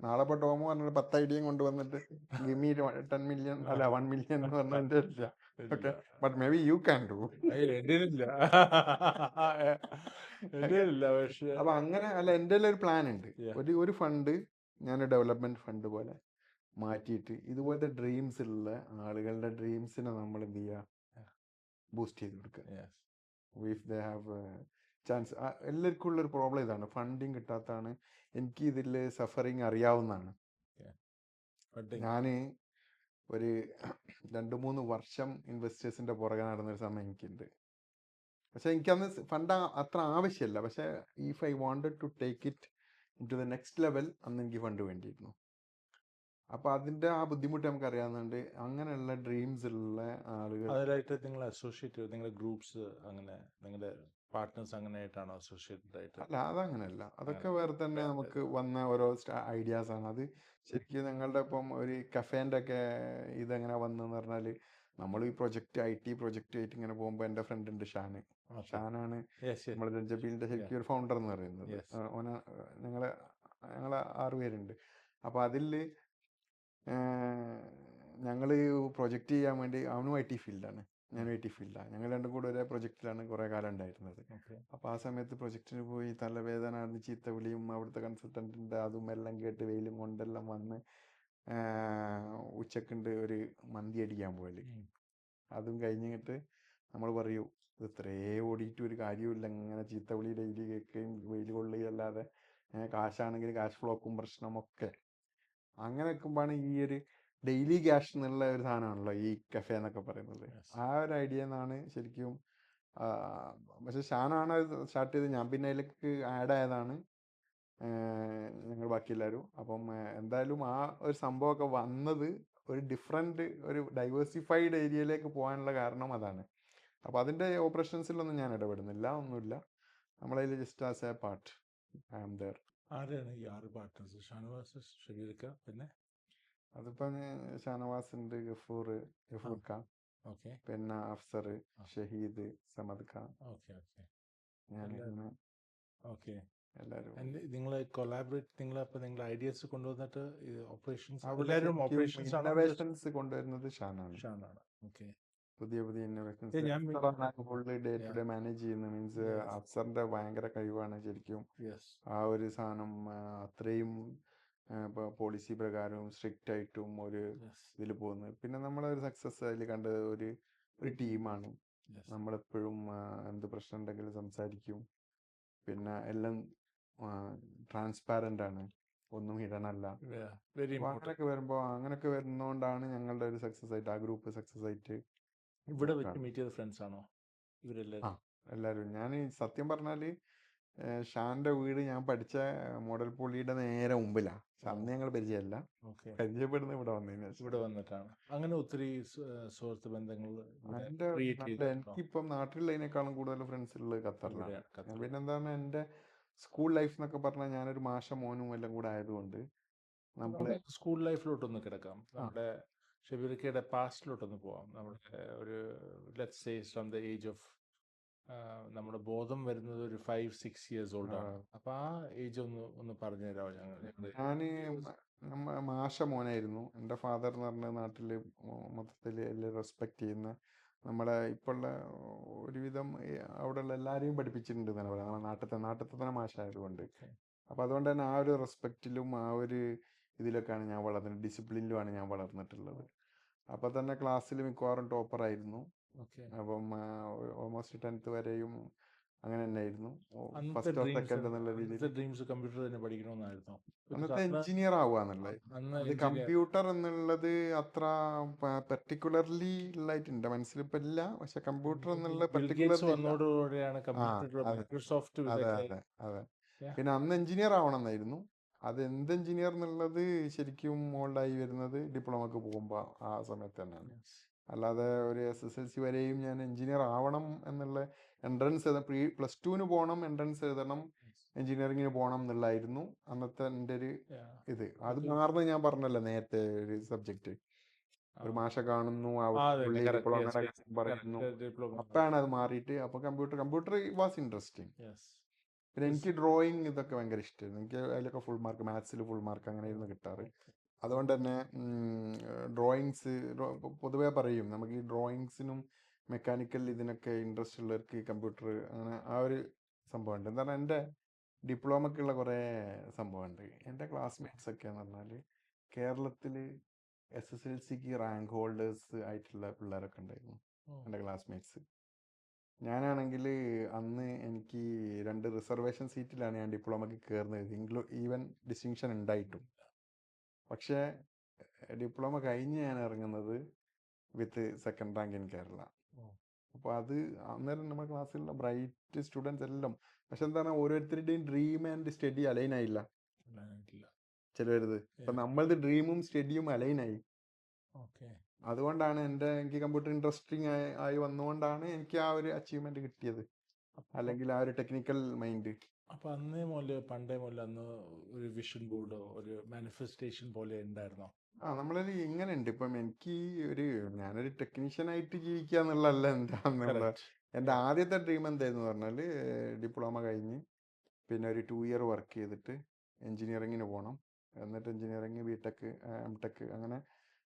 നാളെ ഇപ്പോൾ ടോമോ പറഞ്ഞിട്ട് 10 ഐഡിയയും കൊണ്ടുവന്നിട്ട് ഗിമി 10 million അല്ല 1 million എന്ന് പറഞ്ഞാൽ എൻ്റെ ഇല്ല. Okay, but may be you can do. എന്റെയിലില്ല. എന്റെയിലില്ല. പക്ഷെ അപ്പൊ അങ്ങനെ അല്ല, എൻ്റെ ഒരു പ്ലാൻ ഉണ്ട്. Yeah. ഒരു ഫണ്ട് ഞാൻ ഡെവലപ്മെന്റ് ഫണ്ട് പോലെ മാറ്റിയിട്ട് ഇതുപോലത്തെ ഡ്രീംസ് ഉള്ള ആളുകളുടെ ഡ്രീംസിനെ നമ്മൾ എന്ത് ചെയ്യുക, ബൂസ്റ്റ് ചെയ്ത് കൊടുക്കുക. Yes. If they have chance. എല്ലാവർക്കും ഉള്ളൊരു പ്രോബ്ലം ഇതാണ്, ഫണ്ടിങ് കിട്ടാത്തതാണ്. എനിക്ക് ഇതിൽ സഫറിങ് അറിയാവുന്നതാണ്. Funding. ഞാൻ ഒരു 2-3 വർഷം ഇൻവെസ്റ്റേഴ്സിന്റെ പുറകെ നടന്നൊരു സമയം എനിക്കുണ്ട്. പക്ഷെ എനിക്കന്ന് ഫണ്ട് അത്ര ആവശ്യമില്ല. പക്ഷെ if I wanted to take it into the next level അന്ന് എനിക്ക് ഫണ്ട് വേണ്ടിയിരുന്നു. അപ്പൊ അതിന്റെ ആ ബുദ്ധിമുട്ട് നമുക്ക് അറിയാവുന്നുണ്ട്. അങ്ങനെയുള്ള ഡ്രീംസ് ഉള്ള ആളുകൾ അതിലായിട്ട് നിങ്ങൾ അസോസിയേറ്റ് നിങ്ങളുടെ ഗ്രൂപ്പ്സ് അങ്ങനെ നിങ്ങളുടെ പാർട്ട്നേഴ്സ് അങ്ങനെ ആയിട്ടാണോ അസോസിയേറ്റഡ് ആയിട്ട്? അല്ല, അതങ്ങനെയല്ല. അതൊക്കെ വേറെ തന്നെ നമുക്ക് വന്ന ഓരോ ഐഡിയാസ് ആണ്. അത് ശരിക്കും ഞങ്ങളുടെ ഇപ്പം ഒരു കഫേൻ്റെ ഒക്കെ ഇതെങ്ങനെ വന്നെന്ന് പറഞ്ഞാൽ, നമ്മൾ ഈ പ്രൊജക്റ്റ് IT പ്രൊജക്റ്റ് ആയിട്ട് ഇങ്ങനെ പോകുമ്പോൾ എൻ്റെ ഫ്രണ്ട് ഉണ്ട് ഷാന്. ഷാനാണ് Yes, yes. നമ്മുടെ രഞ്ജബീലിന്റെ ശരിക്കും ഒരു ഫൗണ്ടർ എന്ന് പറയുന്നത്. Yes. ഞങ്ങള് 6 പേരുണ്ട്. അപ്പൊ അതിൽ ഞങ്ങൾ പ്രൊജക്റ്റ് ചെയ്യാൻ വേണ്ടി, അവനും IT ഫീൽഡാണ്, ഞാനും IT ഫീൽഡാണ്. ഞങ്ങൾ രണ്ടും കൂടെ ഒരേ പ്രൊജക്റ്റിലാണ് കുറേ കാലം ഉണ്ടായിരുന്നത്. Okay. അപ്പോൾ ആ സമയത്ത് പ്രൊജക്റ്റിന് പോയി തലവേദന അറിഞ്ഞ് ചീത്ത വിളിയും അവിടുത്തെ കൺസൾട്ടൻറ്റിൻ്റെ അതും എല്ലാം കേട്ട് വെയിലും കൊണ്ടെല്ലാം വന്ന് ഉച്ചക്കുണ്ട് ഒരു മന്തി അടിക്കാൻ പോയാൽ. അതും കഴിഞ്ഞിട്ട് നമ്മൾ പറയൂ, ഇത് ഇത്രേ ഓടിയിട്ട് ഒരു കാര്യമില്ല, ഇങ്ങനെ ചീത്ത വിളി ഡെയിലി കേൾക്കുകയും വെയിൽ കൊള്ളുകയും അല്ലാതെ കാശാണെങ്കിൽ ക്യാഷ് ഫ്ലോക്കും പ്രശ്നമൊക്കെ. അങ്ങനെ വെക്കുമ്പോഴാണ് ഈ ഒരു ഡെയിലി ക്യാഷ് എന്നുള്ള ഒരു സാധനമാണല്ലോ ഈ കഫേ എന്നൊക്കെ പറയുന്നത്. Yes. ആ ഒരു ഐഡിയ എന്നാണ് ശരിക്കും. പക്ഷെ ഷാനാണ് സ്റ്റാർട്ട് ചെയ്ത്, ഞാൻ പിന്നെ അതിലേക്ക് ആഡ് ആയതാണ്, ഞങ്ങൾ ബാക്കി എല്ലാവരും. അപ്പം എന്തായാലും ആ ഒരു സംഭവമൊക്കെ വന്നത് ഒരു ഡിഫറെൻറ്റ് ഒരു ഡൈവേഴ്സിഫൈഡ് ഏരിയയിലേക്ക് പോകാനുള്ള കാരണം അതാണ്. അപ്പോൾ അതിൻ്റെ ഓപ്പറേഷൻസിലൊന്നും ഞാൻ ഇടപെടുന്നില്ല, ഒന്നുമില്ല. നമ്മളതിൽ just as a part I am there. ആരാണ് ഈ 6 പാർട്ട്നേഴ്സ്? ഷാനവാസ്, ഷബീർക്ക, പിന്നെ അതിപ്പം ഷാനവാസ് ഉണ്ട്, ഗഫൂർ ഖാൻ, ഓക്കെ. പിന്നെ അഫ്സർ, ഷഹീദ്, സമദ് ഖാൻ, ഓക്കെ. ഓക്കെ. ഞാനിങ്ങനെ ഓക്കെ. എല്ലാവരും. നിങ്ങൾ കൊളാബറേറ്റ്, നിങ്ങൾ ഐഡിയാസ് കൊണ്ടുവന്നിട്ട് ഓപ്പറേഷൻസ് അവിടെ എല്ലാവരും ഓപ്പറേഷൻസ് ഇന്നോവേഷൻസ് കൊണ്ടുവരുന്നത് ഷാനാണ്. ഷാനാണ്. ഓക്കെ. പുതിയ ഇന്നോവേഷൻസ് ഞാൻ full day to day manage ചെയ്യുന്ന മീൻസ് Yes. അഫ്സറിന്റെ ഭയങ്കര കഴിവാണ് ശരിക്കും. യെസ്. ആ ഒരു സാധനം അത്രയും ഇപ്പോൾ പോളിസി പ്രകാരവും സ്ട്രിക്റ്റ് ആയിട്ടും ഒരു ഇതിൽ പോകുന്നത്. പിന്നെ നമ്മളൊരു സക്സസ് അതിൽ കണ്ടത് ഒരു ടീമാണ്. നമ്മളെപ്പോഴും എന്ത് പ്രശ്നം ഉണ്ടെങ്കിലും സംസാരിക്കും. പിന്നെ എല്ലാം ട്രാൻസ്പാരൻ്റ് ആണ്, ഒന്നും ഹിഡനല്ല. വെരി അങ്ങനെയൊക്കെ വരുന്നതുകൊണ്ടാണ് ഞങ്ങളുടെ ഒരു സക്സസ് ആയിട്ട് ആ ഗ്രൂപ്പ് സക്സസ് ആയിട്ട്. ഇവിടെ വെച്ച് മീറ്റ് ചെയ്ത ഫ്രണ്ട്സ് ആണോ ഇവരെല്ലാവരും? എല്ലാവരും. ഞാൻ സത്യം പറഞ്ഞാൽ ഷാന്റെ വീട് ഞാൻ പഠിച്ച മോഡൽ പോളിയുടെ നേരെ മുമ്പിലാണ്. അന്ന് ഞങ്ങൾ പരിചയമല്ല, പരിചയപ്പെടുന്ന ഇവിടെ വന്നതിന് ശേഷം. ഇവിടെ വന്നിട്ടാണ് അങ്ങനെ ഒത്തിരി സുഹൃത്ത് ബന്ധങ്ങൾ. എനിക്കിപ്പം നാട്ടിലുള്ളതിനേക്കാളും കൂടുതൽ ഫ്രണ്ട്സ് ഉള്ളത് ഖത്തറിലാണ്. പിന്നെന്താണ്, എൻ്റെ സ്കൂൾ ലൈഫ് എന്നൊക്കെ പറഞ്ഞാൽ ഞാനൊരു മാഷ മോനും എല്ലാം കൂടെ ആയതുകൊണ്ട് നമ്മൾ സ്കൂൾ ലൈഫിലോട്ടൊന്ന് കിടക്കാം. നമ്മുടെ ഷബീർക്കയുടെ പാസ്റ്റിലോട്ടൊന്ന് പോവാം. നമ്മുടെ ഒരു let's say from the age of നമ്മുടെ ബോധം വരുന്നത് ഒരു 5-6 ഇയേഴ്സ് ഓൾഡാണ്. അപ്പോൾ ആ ഏജ് ഒന്ന് പറഞ്ഞു തരാമോ? ഞാൻ മാഷ മോനായിരുന്നു. എൻ്റെ ഫാദർ എന്ന് പറഞ്ഞ നാട്ടിൽ മൊത്തത്തിൽ എല്ലാം റെസ്പെക്റ്റ് ചെയ്യുന്ന നമ്മളെ ഇപ്പോഴുള്ള ഒരുവിധം അവിടെയുള്ള എല്ലാവരെയും പഠിപ്പിച്ചിട്ടുണ്ട് എന്നാണ് പറയുന്നത്. നമ്മുടെ നാട്ടിലത്തെ തന്നെ മാഷായതുകൊണ്ട്. അപ്പോൾ അതുകൊണ്ട് തന്നെ ആ ഒരു റെസ്പെക്റ്റിലും ആ ഒരു ഇതിലൊക്കെയാണ് ഞാൻ വളർന്നത്. ഡിസിപ്ലിനിലുമാണ് ഞാൻ വളർന്നിട്ടുള്ളത്. അപ്പോൾ തന്നെ ക്ലാസ്സിൽ മിക്കവാറും ടോപ്പറായിരുന്നു. അപ്പം ഓൾമോസ്റ്റ് 10th വരെയും അങ്ങനെ തന്നെയായിരുന്നു. ഫസ്റ്റ് ഓർ സെക്കൻഡ് എന്നുള്ള രീതിയിൽ. ഡ്രീംസ് കമ്പ്യൂട്ടർ തന്നെ പഠിക്കണമെന്നായിരുന്നോ? അന്നത്തെ എഞ്ചിനീയർ ആവുക എന്നുള്ളത്. അത് കമ്പ്യൂട്ടർ എന്നുള്ളത് അത്ര പെർട്ടിക്കുലർലി ഉള്ളതായിട്ട് എൻ്റെ മനസ്സിൽ ഇപ്പം ഇല്ല. പക്ഷെ കമ്പ്യൂട്ടർ എന്നുള്ള അതെ. പിന്നെ അന്ന് എഞ്ചിനീയർ ആവണം എന്നായിരുന്നു. അത് എന്ത് എഞ്ചിനീയർ എന്നുള്ളത് ശരിക്കും മോൾഡായി വരുന്നത് ഡിപ്ലോമക്ക് പോകുമ്പോൾ ആ സമയത്ത് തന്നെയാണ്. അല്ലാതെ ഒരു SSLC വരെയും ഞാൻ എഞ്ചിനീയർ ആവണം എന്നുള്ള എൻട്രൻസ് +2 പോകണം, എൻട്രൻസ് എഴുതണം, എഞ്ചിനീയറിങ്ങിന് പോകണം എന്നുള്ളതായിരുന്നു അന്നത്തെ എൻ്റെ ഒരു ഇത്. അത് മാറുന്നത് ഞാൻ പറഞ്ഞല്ലോ നേരത്തെ ഒരു സബ്ജക്റ്റ്. ഒരു മാഷ കാണുന്നു, പറയുന്നു, അപ്പോഴാണ് അത് മാറിയിട്ട്. അപ്പോൾ കമ്പ്യൂട്ടർ വാസ് ഇൻട്രസ്റ്റിംഗ്. പിന്നെ എനിക്ക് ഡ്രോയിങ് ഇതൊക്കെ ഭയങ്കര ഇഷ്ടമായിരുന്നു. എനിക്ക് അതിലൊക്കെ ഫുൾ മാർക്ക്, മാത്സിൽ ഫുൾ മാർക്ക് അങ്ങനെയായിരുന്നു കിട്ടാറ്. അതുകൊണ്ട് തന്നെ ഡ്രോയിങ്സ് പൊതുവേ പറയും നമുക്ക് ഈ ഡ്രോയിങ്സിനും മെക്കാനിക്കൽ ഇതിനൊക്കെ ഇൻട്രസ്റ്റ് ഉള്ളവർക്ക് കമ്പ്യൂട്ടർ അങ്ങനെ ആ ഒരു സംഭവമുണ്ട്. എന്താ പറഞ്ഞാൽ എൻ്റെ ഡിപ്ലോമക്കുള്ള കുറേ സംഭവമുണ്ട്. എൻ്റെ ക്ലാസ്മേറ്റ്സ് ഒക്കെ എന്ന് പറഞ്ഞാൽ കേരളത്തിൽ SSLCക്ക് റാങ്ക് ഹോൾഡേഴ്സ് ആയിട്ടുള്ള പിള്ളേരൊക്കെ ഉണ്ടായിരുന്നു എൻ്റെ ക്ലാസ്മേറ്റ്സ്. ഞാനാണെങ്കിൽ അന്ന് എനിക്ക് 2 റിസർവേഷൻ സീറ്റിലാണ് ഞാൻ ഡിപ്ലോമയ്ക്ക് കയറുന്നത്, ഈവൻ ഡിസ്റ്റിങ്ഷൻ ഉണ്ടായിട്ടും. പക്ഷേ ഡിപ്ലോമ കഴിഞ്ഞ് ഞാൻ ഇറങ്ങുന്നത് വിത്ത് 2nd റാങ്ക് ഇൻ കേരള. അപ്പോൾ അത് അന്നേരം നമ്മുടെ ക്ലാസ്സിലുള്ള ബ്രൈറ്റ് സ്റ്റുഡൻസ് എല്ലാം. പക്ഷെ എന്താണ്, ഓരോരുത്തരുടെയും ഡ്രീം ആൻഡ് സ്റ്റഡി അലൈൻ ആയില്ല ചിലവരുത്. അപ്പം നമ്മളത് ഡ്രീമും സ്റ്റഡിയും അലൈനായി. അതുകൊണ്ടാണ് എനിക്ക് കമ്പ്യൂട്ടർ ഇൻട്രസ്റ്റിംഗ് ആയി വന്നുകൊണ്ടാണ് എനിക്ക് ആ ഒരു അച്ചീവ്മെന്റ് കിട്ടിയത്, അല്ലെങ്കിൽ ആ ഒരു ടെക്നിക്കൽ മൈൻഡ്. അപ്പൊ പണ്ടേ മുതൽ അന്ന് ഒരു വിഷൻ ബോർഡോ ഒരു മാനിഫെസ്റ്റേഷൻ പോലെ ഉണ്ടായിരുന്നോ? നമ്മളൊരു ഇങ്ങനെ ഉണ്ട്. ഇപ്പം ഞാനൊരു ടെക്നീഷ്യനായിട്ട് ജീവിക്കുക എന്നുള്ളതല്ല എൻ്റെ ആദ്യത്തെ ഡ്രീം എന്തായിരുന്നു പറഞ്ഞാൽ, ഡിപ്ലോമ കഴിഞ്ഞ് പിന്നെ ഒരു 2 ഇയർ വർക്ക് ചെയ്തിട്ട് എൻജിനീയറിങ്ങിന് പോകണം. എന്നിട്ട് എൻജിനീയറിങ് BTech MTech അങ്ങനെ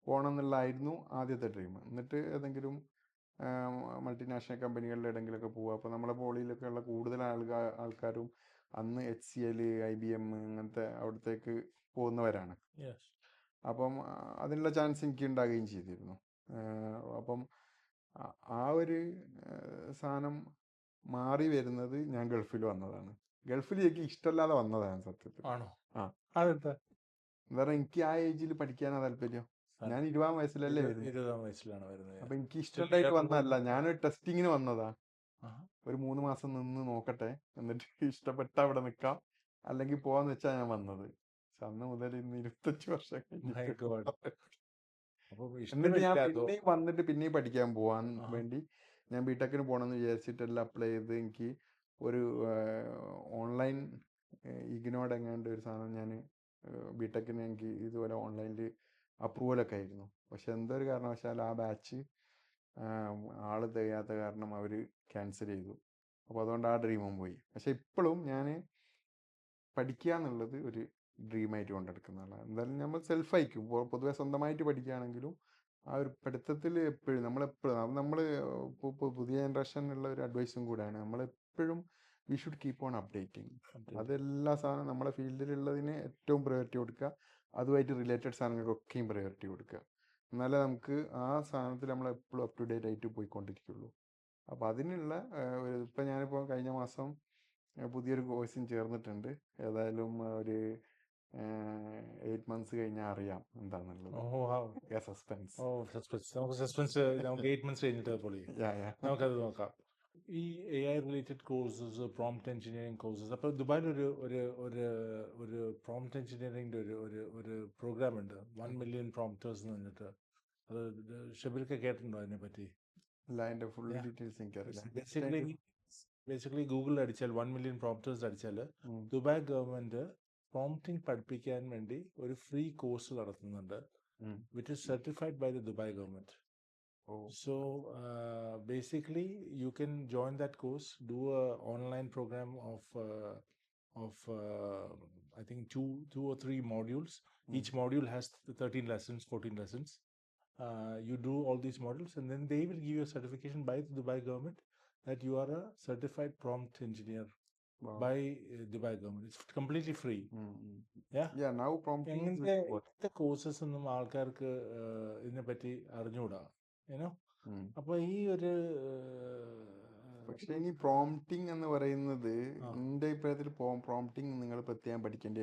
പോകണം എന്നുള്ളതായിരുന്നു ആദ്യത്തെ ഡ്രീം. എന്നിട്ട് ഏതെങ്കിലും മൾട്ടിനാഷണൽ കമ്പനികളിൽ എവിടെയെങ്കിലുമൊക്കെ പോവുക. അപ്പോൾ നമ്മളെ പോളിയിലൊക്കെ ഉള്ള കൂടുതൽ ആൾക്കാരും അന്ന് HCL, IBM അങ്ങനത്തെ അവിടത്തേക്ക് പോകുന്നവരാണ്. അപ്പം അതിനുള്ള ചാൻസ് എനിക്ക് ഉണ്ടാകുകയും ചെയ്തിരുന്നു. അപ്പം ആ ഒരു സാധനം മാറി വരുന്നത് ഞാൻ ഗൾഫിൽ വന്നതാണ്. ഗൾഫിൽ എനിക്ക് ഇഷ്ടമല്ലാതെ വന്നതാണ് സത്യത്തിൽ. എന്താ പറയുക, എനിക്ക് ആ ഏജിൽ പഠിക്കാനാണ് താല്പര്യം. ഞാൻ 20 വയസ്സിലല്ലേ വരുന്നത്. അപ്പൊ എനിക്ക് ഇഷ്ടമായിട്ട് വന്നതല്ല, ഞാനൊരു ടെസ്റ്റിങ്ങിന് വന്നതാ. ഒരു 3 മാസം നിന്ന് നോക്കട്ടെ, എന്നിട്ട് ഇഷ്ടപ്പെട്ട അവിടെ നിൽക്കാം, അല്ലെങ്കിൽ പോവാന്ന് വെച്ചാ ഞാൻ വന്നത്. അന്ന് മുതൽ ഇന്ന് 25 വർഷം എന്നിട്ട് ഞാൻ പിന്നെയും വന്നിട്ട് പിന്നെയും പഠിക്കാൻ പോവാൻ വേണ്ടി ഞാൻ BTechന് പോകണമെന്ന് വിചാരിച്ചിട്ടെല്ലാം അപ്ലൈ ചെയ്ത്. എനിക്ക് ഒരു ഓൺലൈൻ ഇഗ്നോഡ് എങ്ങാണ്ട് ഒരു സാധനം ഞാൻ BTechന് എനിക്ക് ഇതുപോലെ ഓൺലൈനിൽ അപ്രൂവലൊക്കെ ആയിരുന്നു. പക്ഷെ എന്തോ ഒരു കാരണവശാൽ ആ ബാച്ച് ആൾ തികയാത്ത കാരണം അവർ ക്യാൻസൽ ചെയ്തു. അപ്പോൾ അതുകൊണ്ട് ആ ഡ്രീമും പോയി. പക്ഷെ ഇപ്പോഴും ഞാൻ പഠിക്കുക എന്നുള്ളത് ഒരു ഡ്രീമായിട്ട് കൊണ്ടെടുക്കുന്നതാണ്. എന്തായാലും നമ്മൾ സെൽഫായിരിക്കും പൊതുവെ സ്വന്തമായിട്ട് പഠിക്കുകയാണെങ്കിലും ആ ഒരു പഠിത്തത്തിൽ എപ്പോഴും നമ്മൾ പുതിയ ജനറേഷനുള്ള ഒരു അഡ്വൈസും കൂടെയാണ്, നമ്മളെപ്പോഴും we should keep on updating. അതെല്ലാ സാധനം നമ്മളെ ഫീൽഡിലുള്ളതിന് ഏറ്റവും പ്രയോറിറ്റി കൊടുക്കുക, അതുമായിട്ട് റിലേറ്റഡ് സാധനങ്ങൾക്കൊക്കെയും പ്രയോറിറ്റി കൊടുക്കുക. എന്നാലേ നമുക്ക് ആ സാധനത്തിൽ നമ്മൾ എപ്പോഴും അപ് ടു ഡേറ്റ് ആയിട്ട് പോയിക്കൊണ്ടിരിക്കുള്ളൂ. അപ്പോൾ അതിനുള്ള ഇപ്പം ഞാനിപ്പോൾ കഴിഞ്ഞ മാസം പുതിയൊരു കോഴ്സിന് ചേർന്നിട്ടുണ്ട്. ഏതായാലും ഒരു 8 months കഴിഞ്ഞാൽ അറിയാം എന്താണെന്നുള്ളത്. നമുക്കത് നോക്കാം. ഈ AI related courses, prompt engineering courses, അപ്പോൾ ദുബായിൽ ഒരു പ്രോംപ്റ്റ് എഞ്ചിനീയറിംഗിൻ്റെ ഒരു പ്രോഗ്രാം ഉണ്ട്, 1 million prompters എന്ന് പറഞ്ഞിട്ട്. അത് ഷബീർക്ക് കേട്ടിട്ടുണ്ടോ അതിനെപ്പറ്റി? ഇല്ല, അതിൻ്റെ ഫുൾ ഡീറ്റെയിൽസ് എനിക്കറിയില്ല. ബേസിക്കലി ഗൂഗിളിൽ അടിച്ചാൽ 1 million prompters അടിച്ചാൽ ദുബായ് ഗവൺമെൻറ് പ്രോംപ്റ്റിംഗ് പഠിപ്പിക്കാൻ വേണ്ടി ഒരു ഫ്രീ കോഴ്സ് നടത്തുന്നുണ്ട്. which is certified by the Dubai government. Oh. So basically, you can join that course, do a online program of I think two or three modules. Each module has 13 lessons, 14 lessons. You do all these modules, and then they will give you a certification by the Dubai government that you are a certified prompt engineer Wow. by Dubai government. It's completely free. Yeah. Yeah, now prompting is ഇങ്ങനത്തെ കോഴ്സസ് ഒന്നും ആൾക്കാർക്ക് ഇതിനെപ്പറ്റി അറിഞ്ഞുകൂടാ, ഏനോ. അപ്പൊ ഈ ഒരു പക്ഷെ ഇനി പ്രോംപ്റ്റിംഗ് എന്ന് പറയുന്നത് എന്റെ അഭിപ്രായത്തിൽ പ്രോംപ്റ്റിംഗ് നിങ്ങൾ പ്രത്യേകം പഠിക്കേണ്ടി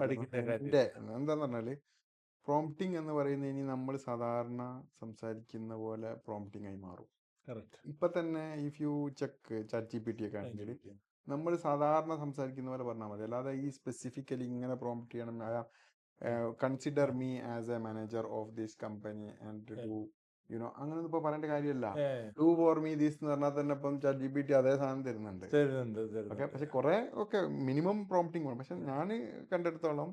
എന്താന്ന് പറഞ്ഞാല് പ്രോംപ്റ്റിംഗ് എന്ന് പറയുന്നത് ഇനി നമ്മൾ സാധാരണ സംസാരിക്കുന്ന പോലെ പ്രോംപ്റ്റിംഗ് ആയി മാറും. ഇപ്പൊ തന്നെ ഇഫ് യു ചെക്ക് ChatGPT ഒക്കെ ആണെങ്കിൽ നമ്മൾ സാധാരണ സംസാരിക്കുന്ന പോലെ പറഞ്ഞാൽ മതി. അല്ലാതെ ഈ സ്പെസിഫിക്കലി ഇങ്ങനെ പ്രോംപ്റ്റ് ചെയ്യണം, consider me as A manager of this company and do you know അങ്ങനൊന്നും ഇപ്പൊ പറയേണ്ട കാര്യമല്ല. ഡു ഫോർ മീ ദിസ് എന്ന് പറഞ്ഞാൽ തന്നെ ഇപ്പം ChatGPT അതേ സാധനം തരുന്നുണ്ട്. ഓക്കെ, പക്ഷെ കുറെ ഒക്കെ മിനിമം പ്രോംപ്റ്റിംഗ് വേണം. പക്ഷെ ഞാൻ കണ്ടെടുത്തോളം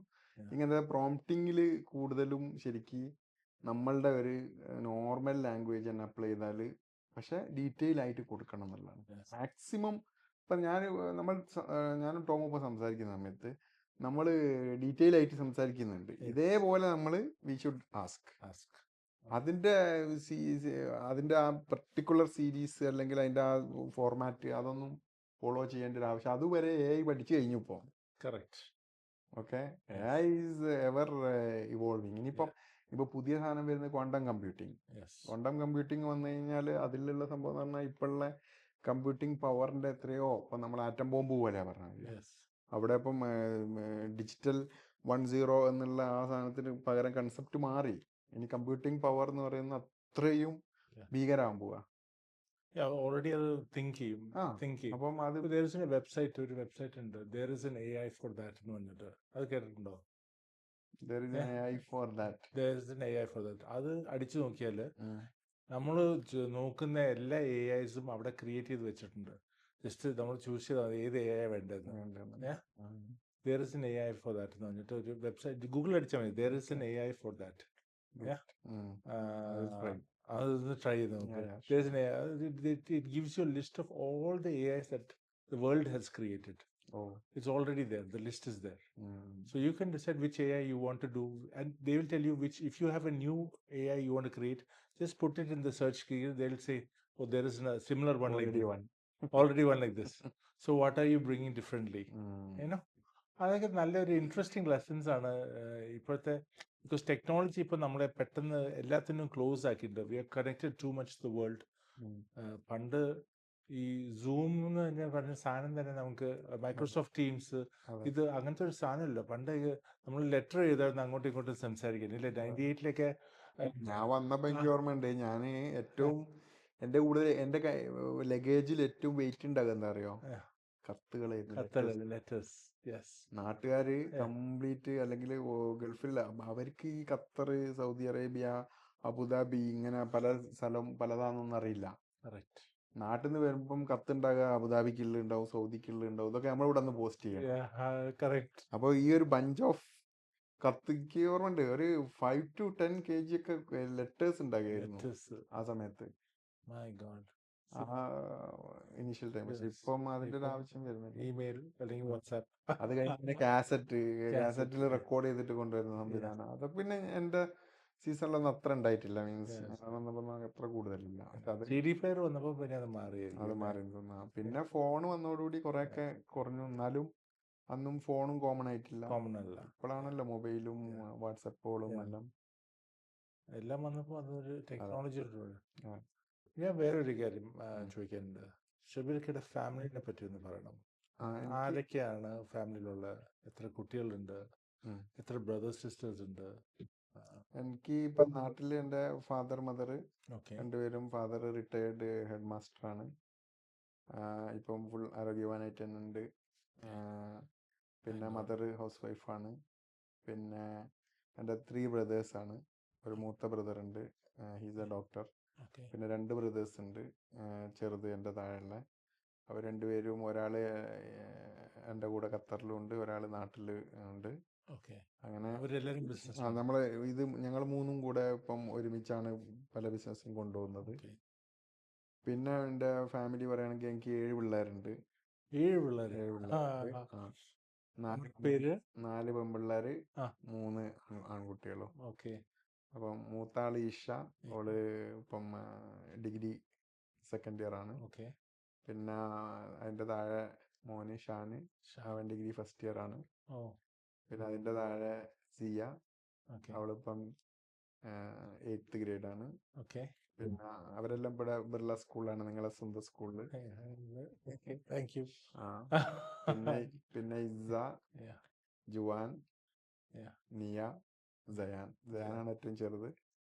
ഇങ്ങനത്തെ പ്രോംപ്റ്റിങ്ങിൽ കൂടുതലും ശരിക്കും നമ്മളുടെ ഒരു നോർമൽ ലാംഗ്വേജ് തന്നെ അപ്ലൈ ചെയ്താൽ, പക്ഷെ ഡീറ്റെയിൽ ആയിട്ട് കൊടുക്കണം എന്നുള്ളതാണ് മാക്സിമം. ഇപ്പം ഞാനും ടോമും ഇപ്പോൾ സംസാരിക്കുന്ന സമയത്ത് നമ്മൾ ഡീറ്റെയിൽ ആയിട്ട് സംസാരിക്കുന്നുണ്ട്. ഇതേപോലെ നമ്മൾ വി ഷുഡ് ആസ്ക്. അതിൻ്റെ ആ പർട്ടിക്കുലർ സീരീസ് അല്ലെങ്കിൽ അതിൻ്റെ ആ ഫോർമാറ്റ് അതൊന്നും ഫോളോ ചെയ്യേണ്ട ഒരു ആവശ്യം അതുവരെ AI പഠിച്ചു കഴിഞ്ഞു ഇപ്പോൾ. Correct. Okay, AI is ever evolving. ഇനിയിപ്പം പുതിയ സാധനം വരുന്നത് ക്വാണ്ടം കമ്പ്യൂട്ടിങ്. ക്വാണ്ടം കമ്പ്യൂട്ടിങ് വന്നു കഴിഞ്ഞാൽ അതിലുള്ള സംഭവം എന്ന് പറഞ്ഞാൽ ഇപ്പോഴുള്ള കമ്പ്യൂട്ടിങ് പവറിന്റെ എത്രയോ ഇപ്പം നമ്മൾ ആറ്റം ബോംബ് പോലെ പറഞ്ഞത്. അവിടെ ഇപ്പം ഡിജിറ്റൽ 1-0 എന്നുള്ള ആ സാധനത്തിന് പകരം കൺസെപ്റ്റ് മാറി. ഇനി കമ്പ്യൂട്ടിംഗ് പവർ എന്ന് പറയുന്ന അത്രയും ഭീകരാകാൻ പോവാ. ഓൾറെഡി അത് തിങ്ക് ചെയ്യും. അപ്പം അത് ഒരു വെബ്സൈറ്റ് ഉണ്ട്, there is an AI for that എന്ന് പറഞ്ഞിട്ട്. അത് കേട്ടിട്ടുണ്ടോ? there is an AI for that. അത് അടിച്ചു നോക്കിയാൽ നമ്മൾ നോക്കുന്ന എല്ലാ AIസും അവിടെ ക്രിയേറ്റ് ചെയ്ത് വെച്ചിട്ടുണ്ട്. ജസ്റ്റ് നമ്മൾ ചൂസ് ചെയ്താൽ ഏത് AI വേണ്ടതെന്ന്. there is an AI for that എന്ന് പറഞ്ഞിട്ട് ഒരു വെബ്സൈറ്റ് ഗൂഗിൾ അടിച്ചാൽ മതി, there is an AI for that. അതൊന്ന് ട്രൈ ചെയ്ത് നോക്കുക. It gives you a list of all the AIs that the world has created. It's already there. The list is there. So you can decide which AI you want to do, and they will tell you which. If you have a new AI you want to create, just put it in the search key. They'll say, oh, there is a similar one already one like this. So what are you bringing differently? You know, അതൊക്കെ നല്ലൊരു ഇൻട്രസ്റ്റിംഗ് ലെസൺസ് ആണ് ഇപ്പോഴത്തെ. ബിക്കോസ് ടെക്നോളജി ഇപ്പം നമ്മളെ പെട്ടെന്ന് എല്ലാത്തിനും ക്ലോസ് ആക്കിയിട്ടുണ്ട്. We are connected too much the world. പണ്ട് ഈ സൂം എന്ന് ഞാൻ പറഞ്ഞ സാധനം തന്നെ നമുക്ക് മൈക്രോസോഫ്റ്റ് ടീംസ് ഇത് അങ്ങനത്തെ ഒരു സാധനമല്ലോ. പണ്ട് നമ്മൾ ലെറ്റർ ചെയ്തായിരുന്നു അങ്ങോട്ടും ഇങ്ങോട്ടും സംസാരിക്കുന്നത്. ഇല്ലേ, 98-ലൊക്കെ ഞാൻ വന്നപ്പോൾ എനിക്ക് ഓർമ്മയുണ്ട്, ഞാൻ ഏറ്റവും എൻ്റെ കൂടുതൽ എൻ്റെ ലഗേജിൽ ഏറ്റവും വെയിറ്റ് ഉണ്ടാകുക എന്താ അറിയോ? ലെറ്റേഴ്സ്. നാട്ടുകാര് കംപ്ലീറ്റ് അല്ലെങ്കിൽ ഗൾഫിൽ അവർക്ക് ഈ ഖത്തർ, സൗദി അറേബ്യ, അബുദാബി ഇങ്ങനെ പല സ്ഥലം പലതാണെന്നൊന്നും അറിയില്ല. നാട്ടിൽ നിന്ന് വരുമ്പം കത്തുണ്ടാകുക അബുദാബിക്കുള്ളുണ്ടാവും, സൗദിക്കുള്ളുണ്ടാവും. ഇതൊക്കെ നമ്മളിവിടെ നിന്ന് പോസ്റ്റ് ചെയ്യാം. അപ്പോൾ ഈ ഒരു ബഞ്ച് ഓഫ് കത്തിക്ക് ഓർമ്മയുണ്ട്, ഒരു 5 to 10 kg ഒക്കെ ലെറ്റേഴ്സ് ഉണ്ടാകുമായിരുന്നു ആ സമയത്ത്. Initial time. പക്ഷെ ഇപ്പം അതിന്റെ ഒരു ആവശ്യം വരുന്നില്ല. ഇമെയിൽ അല്ലെങ്കിൽ വാട്സാപ്പ്. അത് കഴിഞ്ഞ് കാസറ്റിൽ റെക്കോർഡ് ചെയ്തിട്ട് കൊണ്ടുവരുന്ന സംവിധാനം. അതൊക്കെ പിന്നെ എന്റെ സീസണിലൊന്നും അത്ര ഉണ്ടായിട്ടില്ല. മീൻസ് അത്ര കൂടുതലില്ല. CD പ്ലെയർ വന്നപ്പോൾ പിന്നെ അത് മാറി. പിന്നെ ഫോൺ വന്നതോടുകൂടി കുറെയൊക്കെ കുറഞ്ഞു. എന്നാലും അന്നും ഫോണും കോമൺ ആയിട്ടില്ല. ഇപ്പോഴാണല്ലോ മൊബൈലും വാട്സപ്പുകളും എല്ലാം വന്നപ്പോൾ അതൊരു ടെക്നോളജി. ഞാൻ വേറൊരു കാര്യം ചോദിക്കാനുണ്ട്. ഷബീർക്കയുടെ ഫാമിലിനെ പറ്റി ഒന്ന് പറയണം. ആരൊക്കെയാണ് ഫാമിലിയിലുള്ള? എത്ര കുട്ടികളുണ്ട്? എത്ര ബ്രദേഴ്സ് സിസ്റ്റേഴ്സ് ഉണ്ട്? എനിക്ക് ഇപ്പം നാട്ടിൽ എൻ്റെ ഫാദർ, മദർ രണ്ടുപേരും. ഫാദർ റിട്ടയേർഡ് ഹെഡ് മാസ്റ്റർ ആണ്. ഇപ്പം ഫുൾ ആരോഗ്യവാനായിട്ട് തന്നെ ഉണ്ട്. പിന്നെ മദർ ഹൗസ് വൈഫാണ്. പിന്നെ എൻ്റെ 3 ബ്രദേഴ്സാണ്. ഒരു മൂത്ത ബ്രദർ ഉണ്ട്, ഹീസ് എ ഡോക്ടർ. പിന്നെ 2 ബ്രദേഴ്സ് ഉണ്ട്, ചെറുത് എൻ്റെ താഴെയുള്ള. അവർ രണ്ടുപേരും, ഒരാൾ എൻ്റെ കൂടെ ഖത്തറിലും ഉണ്ട്, ഒരാൾ നാട്ടിൽ ഉണ്ട്. ഓക്കെ. അങ്ങനെ അവരെല്ലാരും ബിസിനസ് നമ്മൾ ഞങ്ങൾ മൂന്നും കൂടെ ഇപ്പം ഒരുമിച്ചാണ് പല ബിസിനസ്സും കൊണ്ടുപോകുന്നത്. ഓക്കെ. പിന്നെ എൻ്റെ ഫാമിലി പറയുകയാണെങ്കിൽ എനിക്ക് 7 പിള്ളേരുണ്ട്. 7 പിള്ളേര്. 7 പിള്ളേരുണ്ട്. ആ 4 പേര്? 4 പെൺപിള്ളേർ, ആ. 3 ആൺകുട്ടികളും. ഓക്കെ. അപ്പം മൂത്താൾ ഈഷ, അവള് ഇപ്പം ഡിഗ്രി സെക്കൻഡ് ഇയർ ആണ്. ഓക്കെ. പിന്നെ അതിൻ്റെ താഴെ മോന് ഷാന്, അവൻ ഡിഗ്രി ഫസ്റ്റ് ഇയർ ആണ്. ഓ. പിന്നെ അതിൻ്റെ താഴെ സിയ, ഓക്കെ. അവളിപ്പം 8th grade ആണ്. ഓക്കെ. പിന്നെ അവരെല്ലാം ഇവിടെ ബിർള സ്കൂളിലാണ്, നിങ്ങളെ സ്വന്തം സ്കൂളിൽ. Thank you. ആ പിന്നെ ഇസ, Yeah. Juan, Yeah. നിയ, ജയാനാണ് ഏറ്റവും ചെറുത്.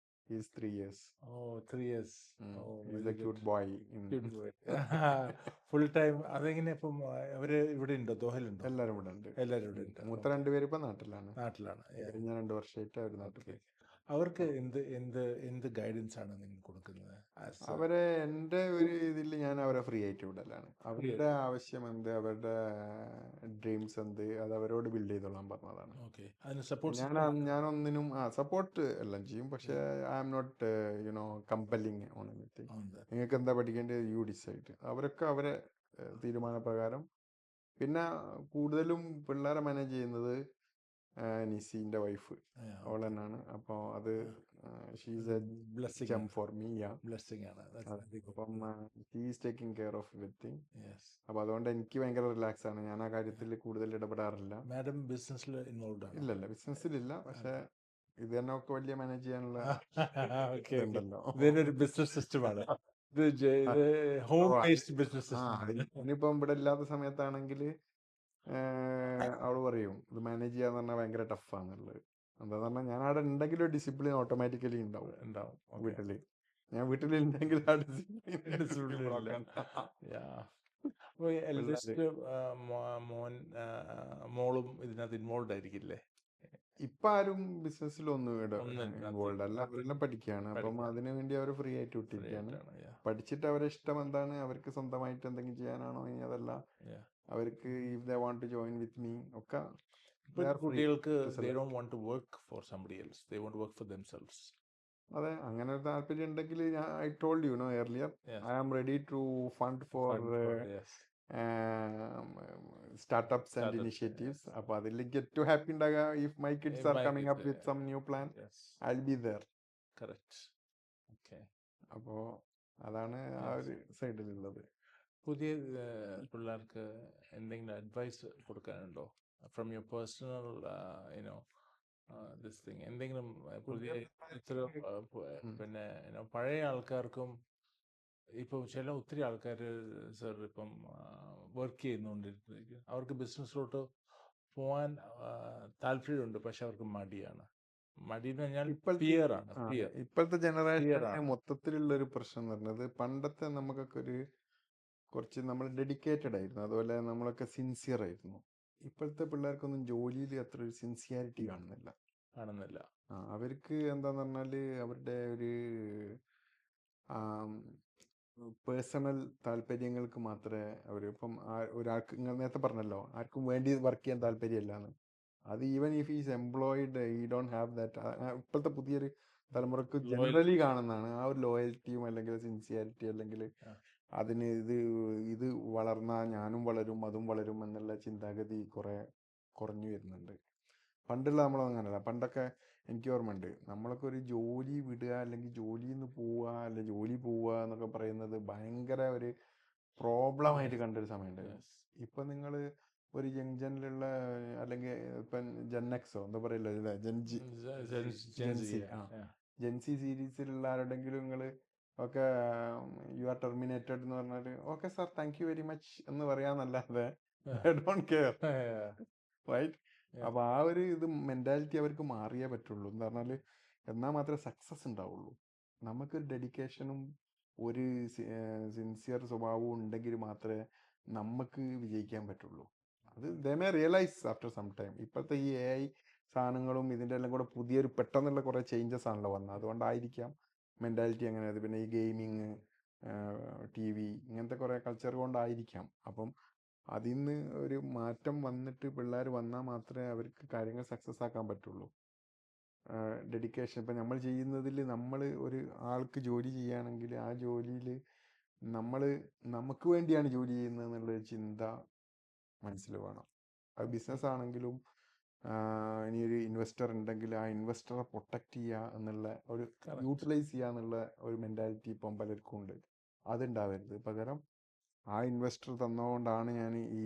He's 3 years. Oh, 3 years. Oh, He's very a cute good. boy. Cute boy. Full time അതെങ്ങനെ ഇപ്പം അവര് ഇവിടെ ഉണ്ടോ, ദോഹയിലുണ്ടോ? എല്ലാവരും ഇവിടെ ഉണ്ട്. എല്ലാവരും ഇവിടെ ഉണ്ട്. മൂത്ത 2 പേര് ഇപ്പം നാട്ടിലാണ്. നാട്ടിലാണ്. കഴിഞ്ഞ 2 വർഷമായിട്ട് അവർ നാട്ടിൽ പോയി. അവർക്ക് എന്ത് ഗൈഡൻസ് ആണ് നിങ്ങൾ കൊടുക്കുന്നത്? അവരെ എൻ്റെ ഒരു ഇതിൽ ഞാൻ അവരെ ഫ്രീ ആയിട്ട് വിടലാണ്. അവരുടെ ആവശ്യം എന്ത്, അവരുടെ ഡ്രീംസ് എന്ത്, അത് അവരോട് ബിൽഡ് ചെയ്തോളാൻ പറഞ്ഞതാണ്. ഓക്കെ. അതിന് സപ്പോർട്ട് ഞാനൊന്നിനും സപ്പോർട്ട് എല്ലാം ചെയ്യും, പക്ഷേ I am not compelling on anything. നിങ്ങൾക്ക് എന്താ പഠിക്കേണ്ടത്, യു ഡിസൈഡ്. അവരൊക്കെ അവരെ തീരുമാനപ്രകാരം. പിന്നെ കൂടുതലും പിള്ളേരെ മാനേജ് ചെയ്യുന്നത് നിസീൻ്റെ വൈഫ്, അവൾ തന്നെയാണ്. അപ്പോൾ അത് she's A blessing for me. Blessing ആണ്. അപ്പം she is taking care of everything. അപ്പോൾ അതുകൊണ്ട് എനിക്ക് ഭയങ്കര റിലാക്സ് ആണ്. ഞാൻ ആ കാര്യത്തിൽ കൂടുതൽ ഇടപെടാറില്ല. മാഡം ബിസിനസ്സിൽ ഇൻവോൾവ് ആണ്? ഇല്ലല്ല, ബിസിനസ്സിലില്ല. പക്ഷേ ഇത് തന്നെ ഒക്കെ വലിയ മാനേജ് ചെയ്യാനുള്ള ഉണ്ടല്ലോ. ഇതൊരു ബിസിനസ് സിസ്റ്റമാണ്. Home based business system. ഇനിയിപ്പം ഇവിടെ ഇല്ലാത്ത സമയത്താണെങ്കിൽ അവള് പറയും ഇത് മാനേജ് ചെയ്യാന്ന് പറഞ്ഞാൽ ഭയങ്കര ടഫാന്നുള്ളത്. എന്താന്ന് പറഞ്ഞാൽ ഞാൻ അവിടെ ഉണ്ടെങ്കിൽ ഒരു ഡിസിപ്ലിൻ ഓട്ടോമാറ്റിക്കലി ഉണ്ടാവും വീട്ടില്. ഞാൻ വീട്ടിലുണ്ടെങ്കിൽ ആ ഡിസിപ്ലിൻ മോളും ഇതിനകത്ത് ഇൻവോൾവ് ആയിരിക്കില്ലേ? ഇപ്പൊ ആരും ബിസിനസ്സിലൊന്നും ഇൻവോൾവ് അല്ല, അവരെല്ലാം പഠിക്കുകയാണ്. അപ്പം അതിനു വേണ്ടി അവർ ഫ്രീ ആയിട്ട് വിട്ടിരിക്കുകയാണ്. പഠിച്ചിട്ട് അവരെ ഇഷ്ടം എന്താണ്, അവർക്ക് സ്വന്തമായിട്ട് എന്തെങ്കിലും ചെയ്യാനാണോ, ഇനി അതല്ല അവർക്ക് if they want to join with me ഒക്കെ. കുട്ടികൾക്ക് they don't want to work for somebody else, they want to work for themselves. അതെ, അങ്ങനെ ഒരു താല്പര്യം ഉണ്ടെങ്കിൽ I told you earlier, I am ready to fund for startups and initiatives. അപ്പോൾ അതിൽ get to happy ഉണ്ടാകുക. If my kids are coming up with some new plan, I'll be there. Correct. Okay. അപ്പോൾ അതാണ് ആ ഒരു സൈഡിലുള്ളത്. പുതിയ പിള്ളേർക്ക് എന്തെങ്കിലും അഡ്വൈസ് കൊടുക്കാനുണ്ടോ from your personal this thing? എന്തെങ്കിലും പുതിയ പിന്നെ പഴയ ആൾക്കാർക്കും ഇപ്പം ഒത്തിരി ആൾക്കാർ സർ ഇപ്പം വർക്ക് ചെയ്യുന്നുണ്ടിരിക്കും, അവർക്ക് ബിസിനസ്സിലോട്ട് പോകാൻ താല്പര്യമുണ്ട്, പക്ഷെ അവർക്ക് മടിയാണ്. മടി എന്ന് പറഞ്ഞാൽ ഇപ്പോഴത്തെ ജനറേഷൻ മൊത്തത്തിലുള്ളൊരു പ്രശ്നം എന്ന് പറഞ്ഞത്, പണ്ടത്തെ നമുക്കൊക്കെ കുറച്ച് നമ്മൾ ഡെഡിക്കേറ്റഡ് ആയിരുന്നു, അതുപോലെ നമ്മളൊക്കെ സിൻസിയർ ആയിരുന്നു. ഇപ്പോഴത്തെ പിള്ളേർക്കൊന്നും ജോലിയിൽ അത്ര ഒരു സിൻസിയാരിറ്റി കാണുന്നില്ല. അവർക്ക് എന്താന്ന് പറഞ്ഞാൽ അവരുടെ ഒരു പേഴ്സണൽ താല്പര്യങ്ങൾക്ക് മാത്രമേ അവർ ഇപ്പം ഒരാൾക്ക് നേരത്തെ പറഞ്ഞല്ലോ, ആർക്കും വേണ്ടി വർക്ക് ചെയ്യാൻ താല്പര്യമില്ലാന്ന്. അത് ഈവൻ ഇഫ് ഈസ് എംപ്ലോയിഡ് ഈ ഡോണ്ട് ഹാവ് ദാറ്റ്. ഇപ്പോഴത്തെ പുതിയൊരു തലമുറക്ക് ജനറലി കാണുന്നതാണ് ആ ഒരു ലോയൽറ്റിയും അല്ലെങ്കിൽ സിൻസിയാരിറ്റി, അല്ലെങ്കിൽ അതിന് ഇത് വളർന്നാൽ ഞാനും വളരും അതും വളരും എന്നുള്ള ചിന്താഗതി കുറഞ്ഞു വരുന്നുണ്ട്. പണ്ടുള്ള നമ്മളങ്ങനല്ല. പണ്ടൊക്കെ എനിക്ക് ഓർമ്മയുണ്ട്, നമ്മളൊക്കെ ഒരു ജോലി വിടുക അല്ലെങ്കിൽ ജോലിയിൽ നിന്ന് പോവുക അല്ലെങ്കിൽ ജോലി പോവുക എന്നൊക്കെ പറയുന്നത് ഭയങ്കര ഒരു പ്രോബ്ലമായിട്ട് കണ്ടൊരു സമയമുണ്ട്. ഇപ്പം നിങ്ങൾ ഒരു ജംഗ്ഷനിലുള്ള അല്ലെങ്കിൽ ഇപ്പം ജെൻഎക്സോ എന്താ പറയല്ലോ, ജെൻസി സീരീസിലുള്ള ആരുടെങ്കിലും നിങ്ങൾ ഒക്കെ യു ആർ ടെർമിനേറ്റഡ് എന്ന് പറഞ്ഞാൽ okay sir thank you very much എന്ന് പറയാന്നല്ലാതെ ഡോണ്ട് കെയർ, റൈറ്റ്? അപ്പൊ ആ ഒരു മെന്റാലിറ്റി അവർക്ക് മാറിയേ പറ്റുള്ളൂ. എന്ന് പറഞ്ഞാൽ എന്നാൽ മാത്രമേ സക്സസ് ഉണ്ടാവുള്ളൂ. നമുക്കൊരു ഡെഡിക്കേഷനും ഒരു സിൻസിയർ സ്വഭാവവും ഉണ്ടെങ്കിൽ മാത്രമേ നമുക്ക് വിജയിക്കാൻ പറ്റുള്ളൂ. അത് they may realise after some time. ഇപ്പോഴത്തെ ഈ AI സാധനങ്ങളും ഇതിൻ്റെ എല്ലാം കൂടെ പുതിയൊരു പെട്ടെന്നുള്ള കുറേ ചേഞ്ചസ് ആണല്ലോ വന്നത്, അതുകൊണ്ടായിരിക്കാം മെൻറ്റാലിറ്റി അങ്ങനെ. പിന്നെ ഈ ഗെയിമിങ്, TV ഇങ്ങനത്തെ കുറേ കൾച്ചർ കൊണ്ടായിരിക്കാം. അപ്പം അതിൽ നിന്ന് ഒരു മാറ്റം വന്നിട്ട് പിള്ളേർ വന്നാൽ മാത്രമേ അവർക്ക് കാര്യങ്ങൾ സക്സസ് ആക്കാൻ പറ്റുള്ളൂ. ഡെഡിക്കേഷൻ ഇപ്പം നമ്മൾ ചെയ്യുന്നതിൽ നമ്മൾ ഒരു ആൾക്ക് ജോലി ചെയ്യുകയാണെങ്കിൽ ആ ജോലിയിൽ നമുക്ക് വേണ്ടിയാണ് ജോലി ചെയ്യുന്നത് എന്നുള്ളൊരു ചിന്ത മനസ്സിൽ വേണം. അത് ബിസിനസ് ആണെങ്കിലും ഇനിയൊരു ഇൻവെസ്റ്റർ ഉണ്ടെങ്കിൽ ആ ഇൻവെസ്റ്ററെ പ്രൊട്ടക്റ്റ് ചെയ്യുക എന്നുള്ള ഒരു Correct. യൂട്ടിലൈസ് ചെയ്യുക എന്നുള്ള ഒരു മെൻറ്റാലിറ്റി ഇപ്പം പലർക്കും ഉണ്ട്. അതുണ്ടാവരുത്. പകരം ആ ഇൻവെസ്റ്റർ തന്നതുകൊണ്ടാണ് ഞാൻ ഈ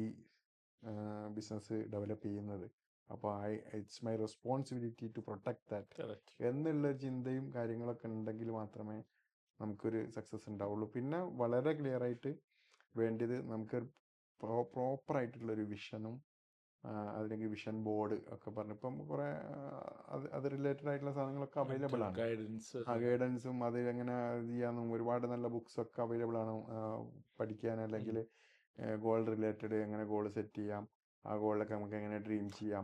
ബിസിനസ് ഡെവലപ്പ് ചെയ്യുന്നത്, അപ്പോൾ it's my responsibility to protect that Correct. എന്നുള്ള ചിന്തയും കാര്യങ്ങളൊക്കെ ഉണ്ടെങ്കിൽ മാത്രമേ നമുക്കൊരു സക്സസ് ഉണ്ടാവുള്ളൂ. പിന്നെ വളരെ ക്ലിയർ ആയിട്ട് വേണ്ടത് നമുക്ക് പ്രോപ്പറായിട്ടുള്ളൊരു വിഷനും അല്ലെങ്കിൽ വിഷൻ ബോർഡ് ഒക്കെ പറഞ്ഞു ഇപ്പം കുറേ അത് റിലേറ്റഡ് ആയിട്ടുള്ള സാധനങ്ങളൊക്കെ അവൈലബിൾ ആണ്. Guidance. ഗൈഡൻസും അത് എങ്ങനെ ചെയ്യാമെന്നും ഒരുപാട് നല്ല ബുക്സ് ഒക്കെ അവൈലബിൾ ആണ് പഠിക്കാൻ. അല്ലെങ്കിൽ ഗോൾ റിലേറ്റഡ് എങ്ങനെ ഗോൾ സെറ്റ് ചെയ്യാം, ആ ഗോളിലൊക്കെ നമുക്ക് എങ്ങനെ ഡ്രീം ചെയ്യാം.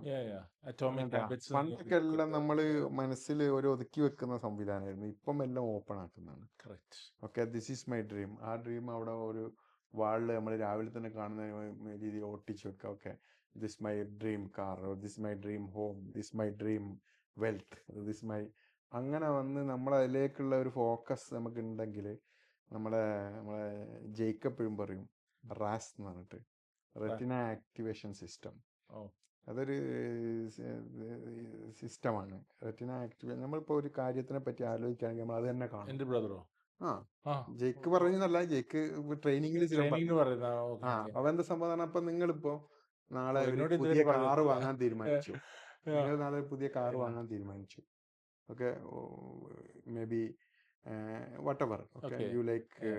Atomic Habits. പണ്ടൊക്കെ എല്ലാം നമ്മൾ മനസ്സിൽ ഒരു ഒതുക്കി വെക്കുന്ന സംവിധാനമായിരുന്നു. ഇപ്പം എല്ലാം ഓപ്പൺ ആക്കുന്നതാണ്. Correct. Okay, this is my dream. ആ ഡ്രീം അവിടെ ഒരു വാളിൽ നമ്മൾ രാവിലെ തന്നെ കാണുന്ന രീതിയിൽ ഒട്ടിച്ച് വെക്കുക. Okay, this my dream car, this my dream home, this my dream wealth, this my അങ്ങനെ വന്ന് നമ്മളതിലേക്കുള്ള ഒരു ഫോക്കസ് നമുക്ക് ഉണ്ടെങ്കിൽ നമ്മളെ ജേക്കബ് പറയും റാസ് എന്ന് പറഞ്ഞിട്ട്, റെറ്റിന ആക്ടിവേഷൻ സിസ്റ്റം. Oh. അതൊരു സിസ്റ്റമാണ്. റെറ്റിന ആക്ടിവേഷൻ നമ്മളിപ്പോൾ ഒരു കാര്യത്തിനെ പറ്റി ആലോചിക്കുകയാണെങ്കിൽ നമ്മൾ അത് തന്നെ കാണും. എൻ്റെ ബ്രദറോ? ജേക്ക് പറഞ്ഞല്ല, ജേക്ക് ട്രെയിനിങ്ങിൽ അവ എന്താ സംഭവം. അപ്പൊ നിങ്ങളിപ്പോ നാളെ ഒരു പുതിയ കാറ് വാങ്ങാൻ തീരുമാനിച്ചു. നിങ്ങൾ നാളെ ഒരു പുതിയ കാറ് വാങ്ങാൻ തീരുമാനിച്ചു. Okay, may be whatever. Okay, you like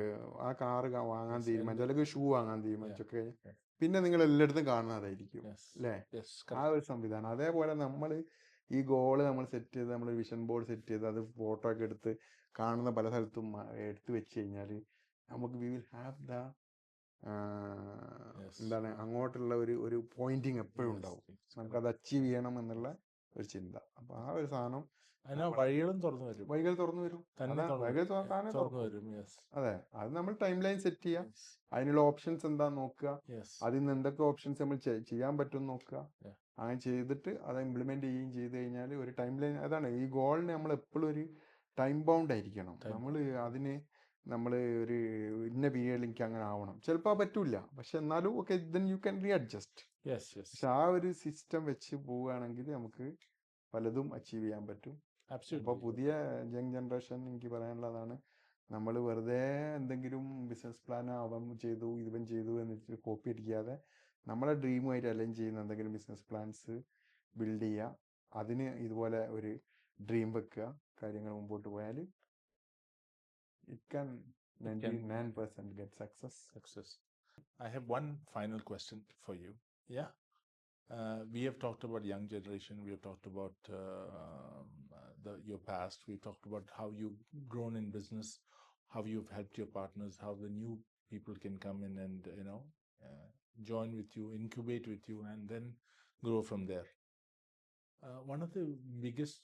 ആ കാറ് വാങ്ങാൻ തീരുമാനിച്ചു, അല്ലെങ്കിൽ ഷൂ വാങ്ങാൻ തീരുമാനിച്ചു. ഒക്കെ പിന്നെ നിങ്ങൾ എല്ലായിടത്തും കാണുന്നതായിരിക്കും അല്ലേ, ആ ഒരു സംവിധാനം. അതേപോലെ നമ്മൾ ഈ ഗോള് നമ്മൾ സെറ്റ് ചെയ്ത് നമ്മൾ വിഷൻ ബോർഡ് സെറ്റ് ചെയ്ത് അത് ഫോട്ടോ ഒക്കെ എടുത്ത് കാണുന്ന പല സ്ഥലത്തും എടുത്ത് വെച്ച് കഴിഞ്ഞാൽ നമുക്ക് വി വിൽ ഹാവ് ദ എന്താണ് അങ്ങോട്ടുള്ള ഒരു പോയിന്റിങ് എപ്പോഴും ഉണ്ടാവും. നമുക്കത് അച്ചീവ് ചെയ്യണം എന്നുള്ള ഒരു ചിന്ത. അപ്പോൾ ആ ഒരു സാധനം വഴികളും തുറന്നു വരും. വഴികൾ തുറന്നു വരും. അതെ, അത് നമ്മൾ ടൈം ലൈൻ സെറ്റ് ചെയ്യുക, അതിനുള്ള ഓപ്ഷൻസ് എന്താന്ന് നോക്കുക, അതിൽ നിന്ന് എന്തൊക്കെ ഓപ്ഷൻസ് നമ്മൾ ചെയ്യാൻ പറ്റും നോക്കുക. അങ്ങനെ ചെയ്തിട്ട് അത് ഇംപ്ലിമെന്റ് ചെയ്യുകയും ചെയ്ത് കഴിഞ്ഞാൽ ഒരു ടൈം ലൈൻ. അതാണ് ഈ ഗോളിന് നമ്മൾ എപ്പോഴും ഒരു ടൈം ബൗണ്ട് ആയിരിക്കണം. നമ്മൾ ഒരു ഇന്ന പീരിയഡിൽ എനിക്ക് അങ്ങനെ ആവണം. ചിലപ്പോൾ പറ്റൂല, പക്ഷെ എന്നാലും ഓക്കെ, ദെൻ യു ക്യാൻ റീഅഡ്ജസ്റ്റ്. പക്ഷെ ആ ഒരു സിസ്റ്റം വെച്ച് പോവുകയാണെങ്കിൽ നമുക്ക് പലതും അച്ചീവ് ചെയ്യാൻ പറ്റും. അപ്പോൾ പുതിയ യങ് ജനറേഷൻ എനിക്ക് പറയാനുള്ളതാണ്, നമ്മൾ വെറുതെ എന്തെങ്കിലും ബിസിനസ് പ്ലാൻ അവൻ ചെയ്തു ഇവൻ ചെയ്തു എന്നിട്ട് കോപ്പി അടിക്കാതെ നമ്മളെ ഡ്രീമുമായിട്ട് അലൈൻ ചെയ്യുന്ന എന്തെങ്കിലും ബിസിനസ് പ്ലാൻസ് ബിൽഡ് ചെയ്യുക. അതിന് ഇതുപോലെ ഒരു ഡ്രീം വെക്കുക. കാര്യങ്ങൾ മുമ്പോട്ട് പോയാൽ it can 99% get success. I have one final question for you. We have talked about young generation. We have talked about your past. We've talked about how you've grown in business, how you've helped your partners, how the new people can come in and join with you, incubate with you, and then grow from there. One of the biggest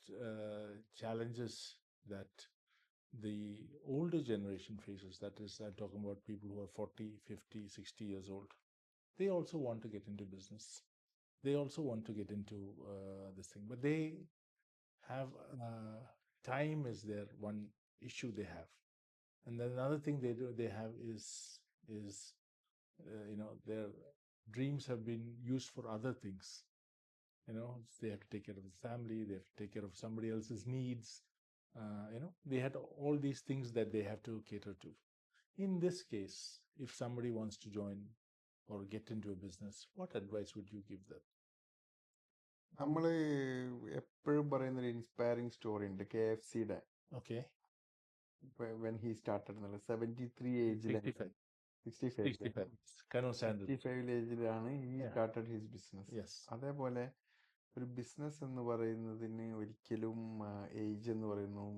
challenges that the older generation faces, that is, I'm talking about people who are 40, 50, 60 years old, they also want to get into business. They also want to get into this thing, but they have time is their one issue they have. And then another thing they have is their dreams have been used for other things. They have to take care of the family, they have to take care of somebody else's needs. They had all these things that they have to cater to. In this case, if somebody wants to join or get into a business, what advice would you give them? നമ്മൾ എപ്പോഴും പറയുന്നൊരു ഇൻസ്പയറിംഗ് സ്റ്റോറി ഉണ്ട്, KFCയുടെ. when he started 73 ഏജിൽ 65 ഏജിലാണ് he started his business. അതേപോലെ ഒരു ബിസിനസ് എന്ന് പറയുന്നതിന് ഒരിക്കലും ഏജ് എന്ന് പറയുന്നതും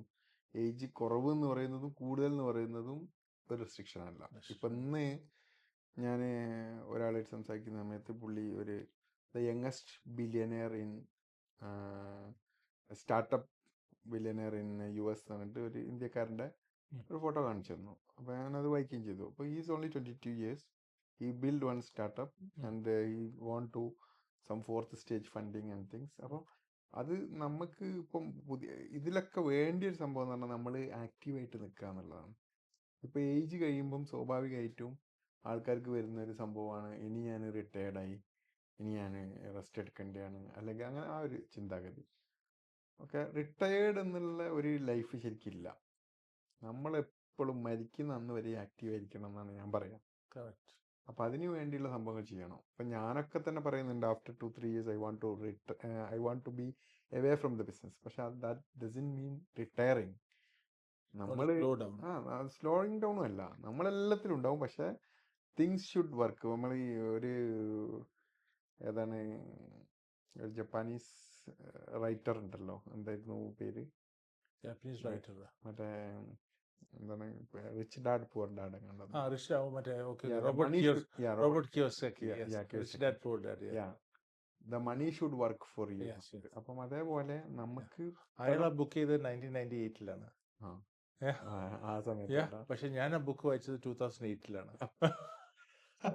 ഏജ് കുറവ് എന്ന് പറയുന്നതും കൂടുതൽ എന്ന് പറയുന്നതും ഒരു റെസ്ട്രിക്ഷൻ അല്ല. ഇപ്പം ഇന്ന് ഞാൻ ഒരാളായിട്ട് സംസാരിക്കുന്ന സമയത്ത് പുള്ളി ഒരു the youngest billionaire in startup billionaire in US എന്നിട്ട് ഒരു ഇന്ത്യക്കാരൻ്റെ ഒരു ഫോട്ടോ കാണിച്ചു തന്നു. അപ്പോൾ ഞാനത് വായിക്കുകയും ചെയ്തു. അപ്പോൾ is only 22 years. he built one startup Mm. and he want to some fourth stage funding and things. അപ്പം അത് നമുക്ക് ഇപ്പം പുതിയ ഇതിലൊക്കെ വേണ്ടിയൊരു സംഭവം എന്ന് പറഞ്ഞാൽ നമ്മൾ ആക്റ്റീവായിട്ട് നിൽക്കുക എന്നുള്ളതാണ്. ഇപ്പോൾ ഏജ് കഴിയുമ്പം സ്വാഭാവികമായിട്ടും ആൾക്കാർക്ക് വരുന്ന ഒരു സംഭവമാണ് ഇനി ഞാൻ റിട്ടയർഡായി, ഇനി ഞാൻ റെസ്റ്റ് എടുക്കേണ്ടതാണ്, അല്ലെങ്കിൽ അങ്ങനെ ആ ഒരു ചിന്താഗതി. ഓക്കെ, റിട്ടയേർഡ് എന്നുള്ള ഒരു ലൈഫ് ശരിക്കില്ല. നമ്മളെപ്പോഴും മരിക്കുന്ന അന്ന് വരെ ആക്റ്റീവ് ആയിരിക്കണം എന്നാണ് ഞാൻ പറയാം. Correct. അപ്പം അതിന് വേണ്ടിയുള്ള സംഭവങ്ങൾ ചെയ്യണം. അപ്പം ഞാനൊക്കെ തന്നെ പറയുന്നുണ്ട് after 2-3 years I want to be away from the business. പക്ഷെ ദാറ്റ് ഡസൻ മീൻ റിട്ടയറിങ്. നമ്മൾ Slow down. സ്ലോയിങ് ഡൗണും അല്ല, നമ്മളെല്ലാത്തിലും ഉണ്ടാവും. പക്ഷെ തിങ്സ് ഷുഡ് വർക്ക്. നമ്മൾ ഈ ഒരു ഏതാണ് ഒരു ജപ്പാനീസ് റൈറ്റർ ഉണ്ടല്ലോ, എന്തായിരുന്നു പേര്, Japanese writer. മറ്റേ എന്താണ്, റിച്ച് ഡാഡ് പുവർ ഡാഡ് കണ്ടത്. Rich Dad, okay. Robert Kiyosaki. Yes. Rich Dad Poor Dad. Yeah. The money should work for you. Yes, yes. അപ്പം അതേപോലെ നമുക്ക് അയാൾ ആ ബുക്ക് ചെയ്തത് 1998-ലാണ്. ആ സമയത്ത് പക്ഷെ ഞാൻ ആ ബുക്ക് വായിച്ചത് 2008-ലാണ്.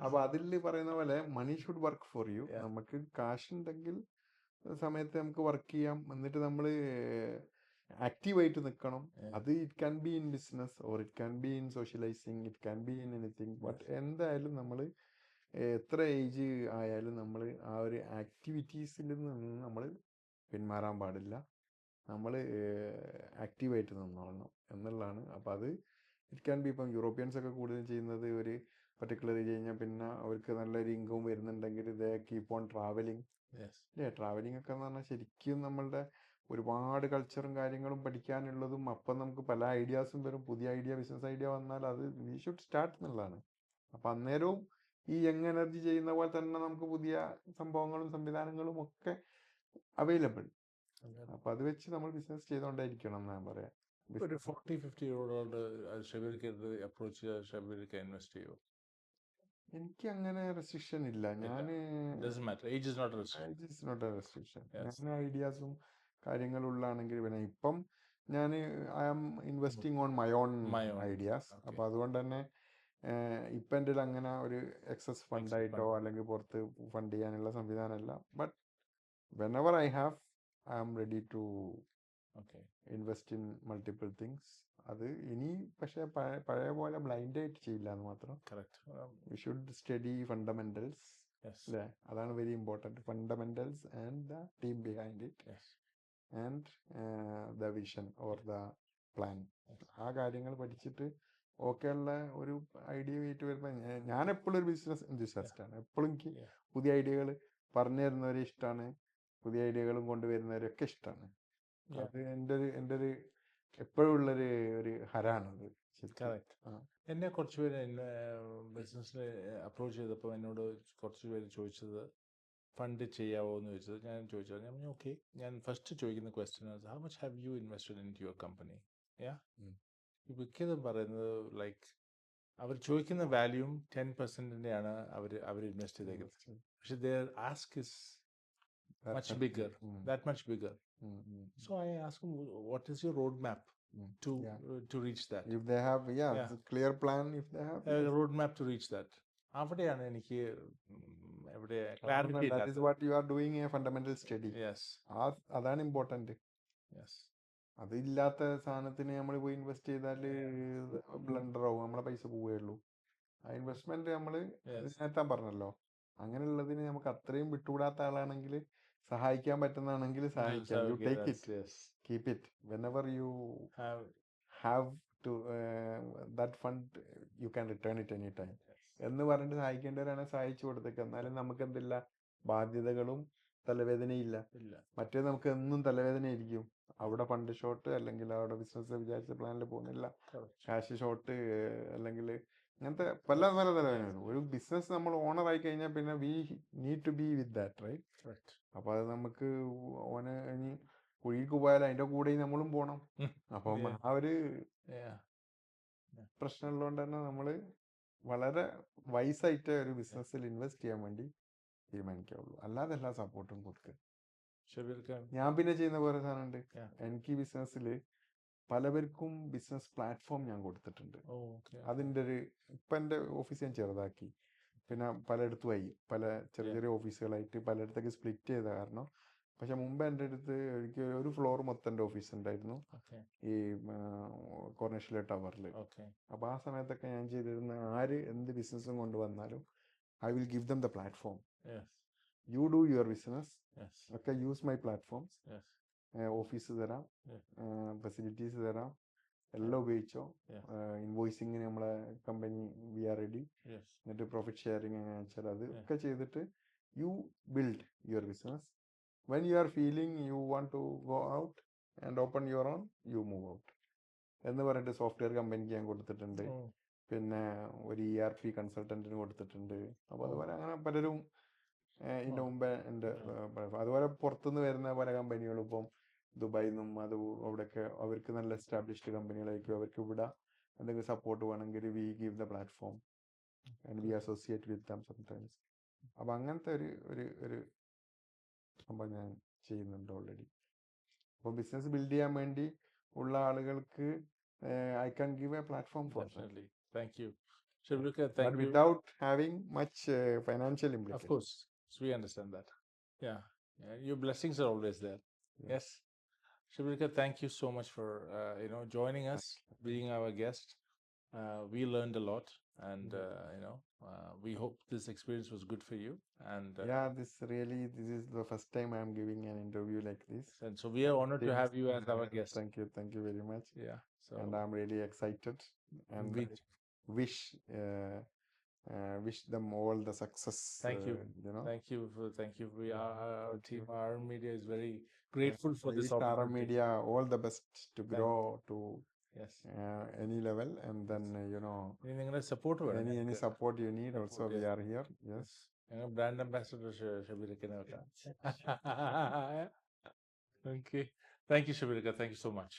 അപ്പൊ അതിൽ പറയുന്ന പോലെ money should work for you. നമുക്ക് കാശ് ഉണ്ടെങ്കിൽ സമയത്ത് നമുക്ക് വർക്ക് ചെയ്യാം. എന്നിട്ട് നമ്മൾ ആക്റ്റീവായിട്ട് നിൽക്കണം. അത് it can be in business or it can be in socialising, it can be in anything. But എന്തായാലും നമ്മൾ എത്ര ഏജ് ആയാലും നമ്മൾ ആ ഒരു ആക്ടിവിറ്റീസിൽ നിന്ന് നമ്മൾ പിന്മാറാൻ പാടില്ല. നമ്മൾ ആക്റ്റീവായിട്ട് നിന്നോളണം എന്നുള്ളതാണ്. അപ്പം അത് ഇറ്റ് ക്യാൻ ബി, ഇപ്പം യൂറോപ്യൻസ് ഒക്കെ കൂടുതലും ചെയ്യുന്നത് ഒരു പർട്ടിക്കുലർ ഏജ് കഴിഞ്ഞാൽ പിന്നെ അവർക്ക് നല്ലൊരു ഇൻകം വരുന്നുണ്ടെങ്കിൽ ദേ കീപ്പ് ഓൺ ട്രാവലിംഗ്. അല്ലേ, ട്രാവലിംഗ് ഒക്കെ എന്ന് പറഞ്ഞാൽ ശരിക്കും നമ്മളുടെ ഒരുപാട് കൾച്ചറും കാര്യങ്ങളും പഠിക്കാനുള്ളതും. അപ്പം നമുക്ക് പല ഐഡിയാസും വരും. പുതിയ ഐഡിയ, ബിസിനസ് ഐഡിയ വന്നാൽ അത് വി ഷുഡ് സ്റ്റാർട്ട് എന്നുള്ളതാണ്. അപ്പം അന്നേരവും ഈ യങ് എനർജി ചെയ്യുന്ന പോലെ തന്നെ നമുക്ക് പുതിയ സംഭവങ്ങളും സംവിധാനങ്ങളും ഒക്കെ അവൈലബിൾ. അപ്പം അത് വെച്ച് നമ്മൾ ബിസിനസ് ചെയ്തുകൊണ്ടേയിരിക്കണം എന്ന് ഞാൻ പറയാം. ഒരു 40-50-year-old ഷബീർക്ക് അപ്രോച്ച് ഷബീർക്ക് ഇൻവെസ്റ്റ് ചെയ്യുമോ? എനിക്ക് അങ്ങനെ റെസ്ട്രിക്ഷൻ ഇല്ല. ഞാൻ age is not a restriction. ഞാൻ ഐഡിയാസും കാര്യങ്ങളും ഉള്ളാണെങ്കിൽ പിന്നെ ഇപ്പം ഞാൻ I am investing on my own ideas. അപ്പം അതുകൊണ്ട് തന്നെ ഇപ്പം എൻ്റെ അങ്ങനെ ഒരു എക്സസ് ഫണ്ടായിട്ടോ അല്ലെങ്കിൽ പുറത്ത് ഫണ്ട് ചെയ്യാനുള്ള സംവിധാനമല്ല. But whenever I am ready to invest in multiple things. അത് ഇനി പക്ഷെ പഴയ പോലെ ബ്ലൈൻഡ് ആയിട്ട് ചെയ്യില്ല എന്ന് മാത്രം. We should study fundamentals. അല്ലേ, അതാണ് very important. Fundamentals and the team behind it and the vision or the plan. ആ കാര്യങ്ങൾ പഠിച്ചിട്ട് ഓക്കെ ഉള്ള ഒരു ഐഡിയ ആയിട്ട് വരുമ്പോൾ ഞാൻ എപ്പോഴും ഒരു ബിസിനസ് എൻതൂസിയാസ്റ്റാണ്. എപ്പോഴും എനിക്ക് പുതിയ ഐഡിയകൾ പറഞ്ഞു തരുന്നവരെ ഇഷ്ടമാണ്, പുതിയ ഐഡിയകളും കൊണ്ടുവരുന്നവരൊക്കെ ഇഷ്ടമാണ്. അത് എൻ്റെ ഒരു എപ്പോഴും ഉള്ളൊരു ഹരാണത്. എന്നെ കുറച്ച് പേര് ബിസിനസ്സിൽ അപ്രോച്ച് ചെയ്തപ്പോൾ എന്നോട് കുറച്ച് പേര് ചോദിച്ചത് ഫണ്ട് ചെയ്യാവോ എന്ന് ചോദിച്ചത്. ഞാൻ ചോദിച്ചത്, ഞാൻ ഓക്കെ, ഞാൻ ഫസ്റ്റ് ചോദിക്കുന്ന question how much have you invested in your company? മിക്കതും പറയുന്നത് ലൈക്ക് അവർ ചോദിക്കുന്ന വാല്യൂം 10%-ൻ്റെയാണ് അവർ ഇൻവെസ്റ്റ് ചെയ്തേക്കുന്നത്. പക്ഷെ their ask is much bigger, that much bigger. So I ask them, what is your roadmap to reach that? If they have clear plan, if they have a roadmap to reach that, അവിടെയാണ് എനിക്ക് എവിടെ clarity. That is what you are doing a fundamental study. അതാണ് ഇമ്പോർട്ടൻറ്റ്. അതില്ലാത്ത സാധനത്തിന് നമ്മൾ പോയി ഇൻവെസ്റ്റ് ചെയ്താൽ ബ്ലണ്ടറാവും, നമ്മളെ പൈസ പോവുകയുള്ളൂ. ആ ഇൻവെസ്റ്റ്മെന്റ് നമ്മൾ നേരത്തെ പറഞ്ഞല്ലോ, അങ്ങനെയുള്ളതിന് നമുക്ക് അത്രയും വിട്ടുകൂടാത്ത ആളാണെങ്കിൽ, സഹായിക്കാൻ പറ്റുന്നതാണെങ്കിൽ സഹായിക്കാം. You take it, keep it. Whenever you have to that fund you can return it any time എന്ന് പറഞ്ഞിട്ട് സഹായിക്കേണ്ടവരാണെങ്കിൽ സഹായിച്ചു കൊടുത്തേക്ക്. എന്നാലും നമുക്ക് എന്തില്ല, ബാധ്യതകളും തലവേദനയില്ല. മറ്റേ നമുക്ക് എന്നും തലവേദനയായിരിക്കും. അവിടെ ഫണ്ട് ഷോർട്ട്, അല്ലെങ്കിൽ അവിടെ ബിസിനസ് വിചാരിച്ച പ്ലാനിൽ പോകുന്നില്ല, ക്യാഷ് ഷോർട്ട്, അല്ലെങ്കിൽ അങ്ങനത്തെ പല പല തലവേദനയാണ്. ഒരു ബിസിനസ് നമ്മൾ ഓണർ ആയി കഴിഞ്ഞാൽ പിന്നെ we need to be with that, right? അപ്പോൾ അത് നമുക്ക് ഓന് ഇനി കുഴിക്ക് പോയാൽ അതിൻ്റെ കൂടെ നമ്മളും പോകണം. അപ്പം ആ ഒരു പ്രശ്നമുള്ളതുകൊണ്ട് തന്നെ നമ്മൾ വളരെ വൈസായിട്ട് ഒരു ബിസിനസ്സിൽ ഇൻവെസ്റ്റ് ചെയ്യാൻ വേണ്ടി തീരുമാനിക്കാവുള്ളൂ. അല്ലാതെ എല്ലാ സപ്പോർട്ടും കൊടുക്കുക. ഞാൻ പിന്നെ ചെയ്യുന്ന പോലെ സാധനമുണ്ട്. എനിക്ക് ബിസിനസ്സിൽ പലവർക്കും ബിസിനസ് പ്ലാറ്റ്ഫോം ഞാൻ കൊടുത്തിട്ടുണ്ട്. അതിൻ്റെ ഇപ്പം എൻ്റെ ഓഫീസ് ഞാൻ ചെറുതാക്കി. പിന്നെ പലയിടത്തുമായി പല ചെറിയ Yeah. ചെറിയ ഓഫീസുകളായിട്ട് പലയിടത്തേക്ക് സ്പ്ലിറ്റ് ചെയ്ത കാരണം. പക്ഷെ മുമ്പ് എൻ്റെ അടുത്ത് എനിക്ക് ഒരു ഫ്ലോർ മൊത്തം എൻ്റെ ഓഫീസ് ഉണ്ടായിരുന്നു Okay. ഈ കോർണേഷ്യലെ ടവറിൽ. Okay. അപ്പോൾ ആ സമയത്തൊക്കെ ഞാൻ ചെയ്തിരുന്ന ആര് എന്ത് ബിസിനസ്സും കൊണ്ടുവന്നാലും I will give them the platform. Yes. You do your business. Yes. Okay, use my platforms. Yes. Office തരാം, Yeah. ഫെസിലിറ്റീസ് തരാം, എല്ലാം ഉപയോഗിച്ചോ. Yeah. ഇൻവോയ്സിങ്ങിന് നമ്മളെ company we are ready. Yes. എന്നിട്ട് പ്രോഫിറ്റ് ഷെയറിങ് എങ്ങനെ വെച്ചാൽ അത് Yeah. ഒക്കെ ചെയ്തിട്ട് you build your business. When you are feeling you want to go out and open your own, you move out എന്ന് പറഞ്ഞിട്ട് സോഫ്റ്റ്വെയർ കമ്പനിക്ക് ഞാൻ കൊടുത്തിട്ടുണ്ട്. Oh. പിന്നെ ഒരു ERP കൺസൾട്ടൻറ്റിന് കൊടുത്തിട്ടുണ്ട്. അപ്പോൾ അതുപോലെ അങ്ങനെ പലരും ഇതിൻ്റെ മുമ്പേ എൻ്റെ അതുപോലെ പുറത്തുനിന്ന് വരുന്ന പല കമ്പനികളും ഇപ്പം ദുബായിൽ നിന്നും അത് അവിടെയൊക്കെ അവർക്ക് നല്ല എസ്റ്റാബ്ലിഷ്ഡ് കമ്പനികളായിരിക്കും. അവർക്ക് ഇവിടെ എന്തെങ്കിലും സപ്പോർട്ട് വേണമെങ്കിൽ we give the platform and we associate with dum sometimes. അപ്പം അങ്ങനത്തെ ഒരു ഒരു ഒരു സംഭവം ഞാൻ ചെയ്യുന്നുണ്ട് ഓൾറെഡി. അപ്പോൾ ബിസിനസ് ബിൽഡ് ചെയ്യാൻ വേണ്ടി ഉള്ള ആളുകൾക്ക് I can give a platform for that. Definitely. Thank you. Shivrika, But thank you. without having much financial Of implication. course, so we understand that. Yeah. Your blessings are always there. Yeah. Yes. Shivrika, thank you so much for joining us, being our guest. We learned a lot, and we hope this experience was good for you. And Yeah, this is the first time I'm giving an interview like this. and so we are honored to have you as our guest. Thank you very much. Yeah. So And I'm really excited and we wish them all the success. Thank you. Thank you. We are our team. Our media is very grateful for this Wish Aram opportunity. Media all the best to grow to Yes. any level, and then ഇനി നിങ്ങളുടെ സപ്പോർട്ട് വേണം. any support you need also Support, we yes. are here. Yes. ഞങ്ങൾ ബ്രാൻഡ് അംബാസഡർ ഷബീരക്കിനെ വെക്കാം. Okay. Thank you, Shabirika. Thank you so much.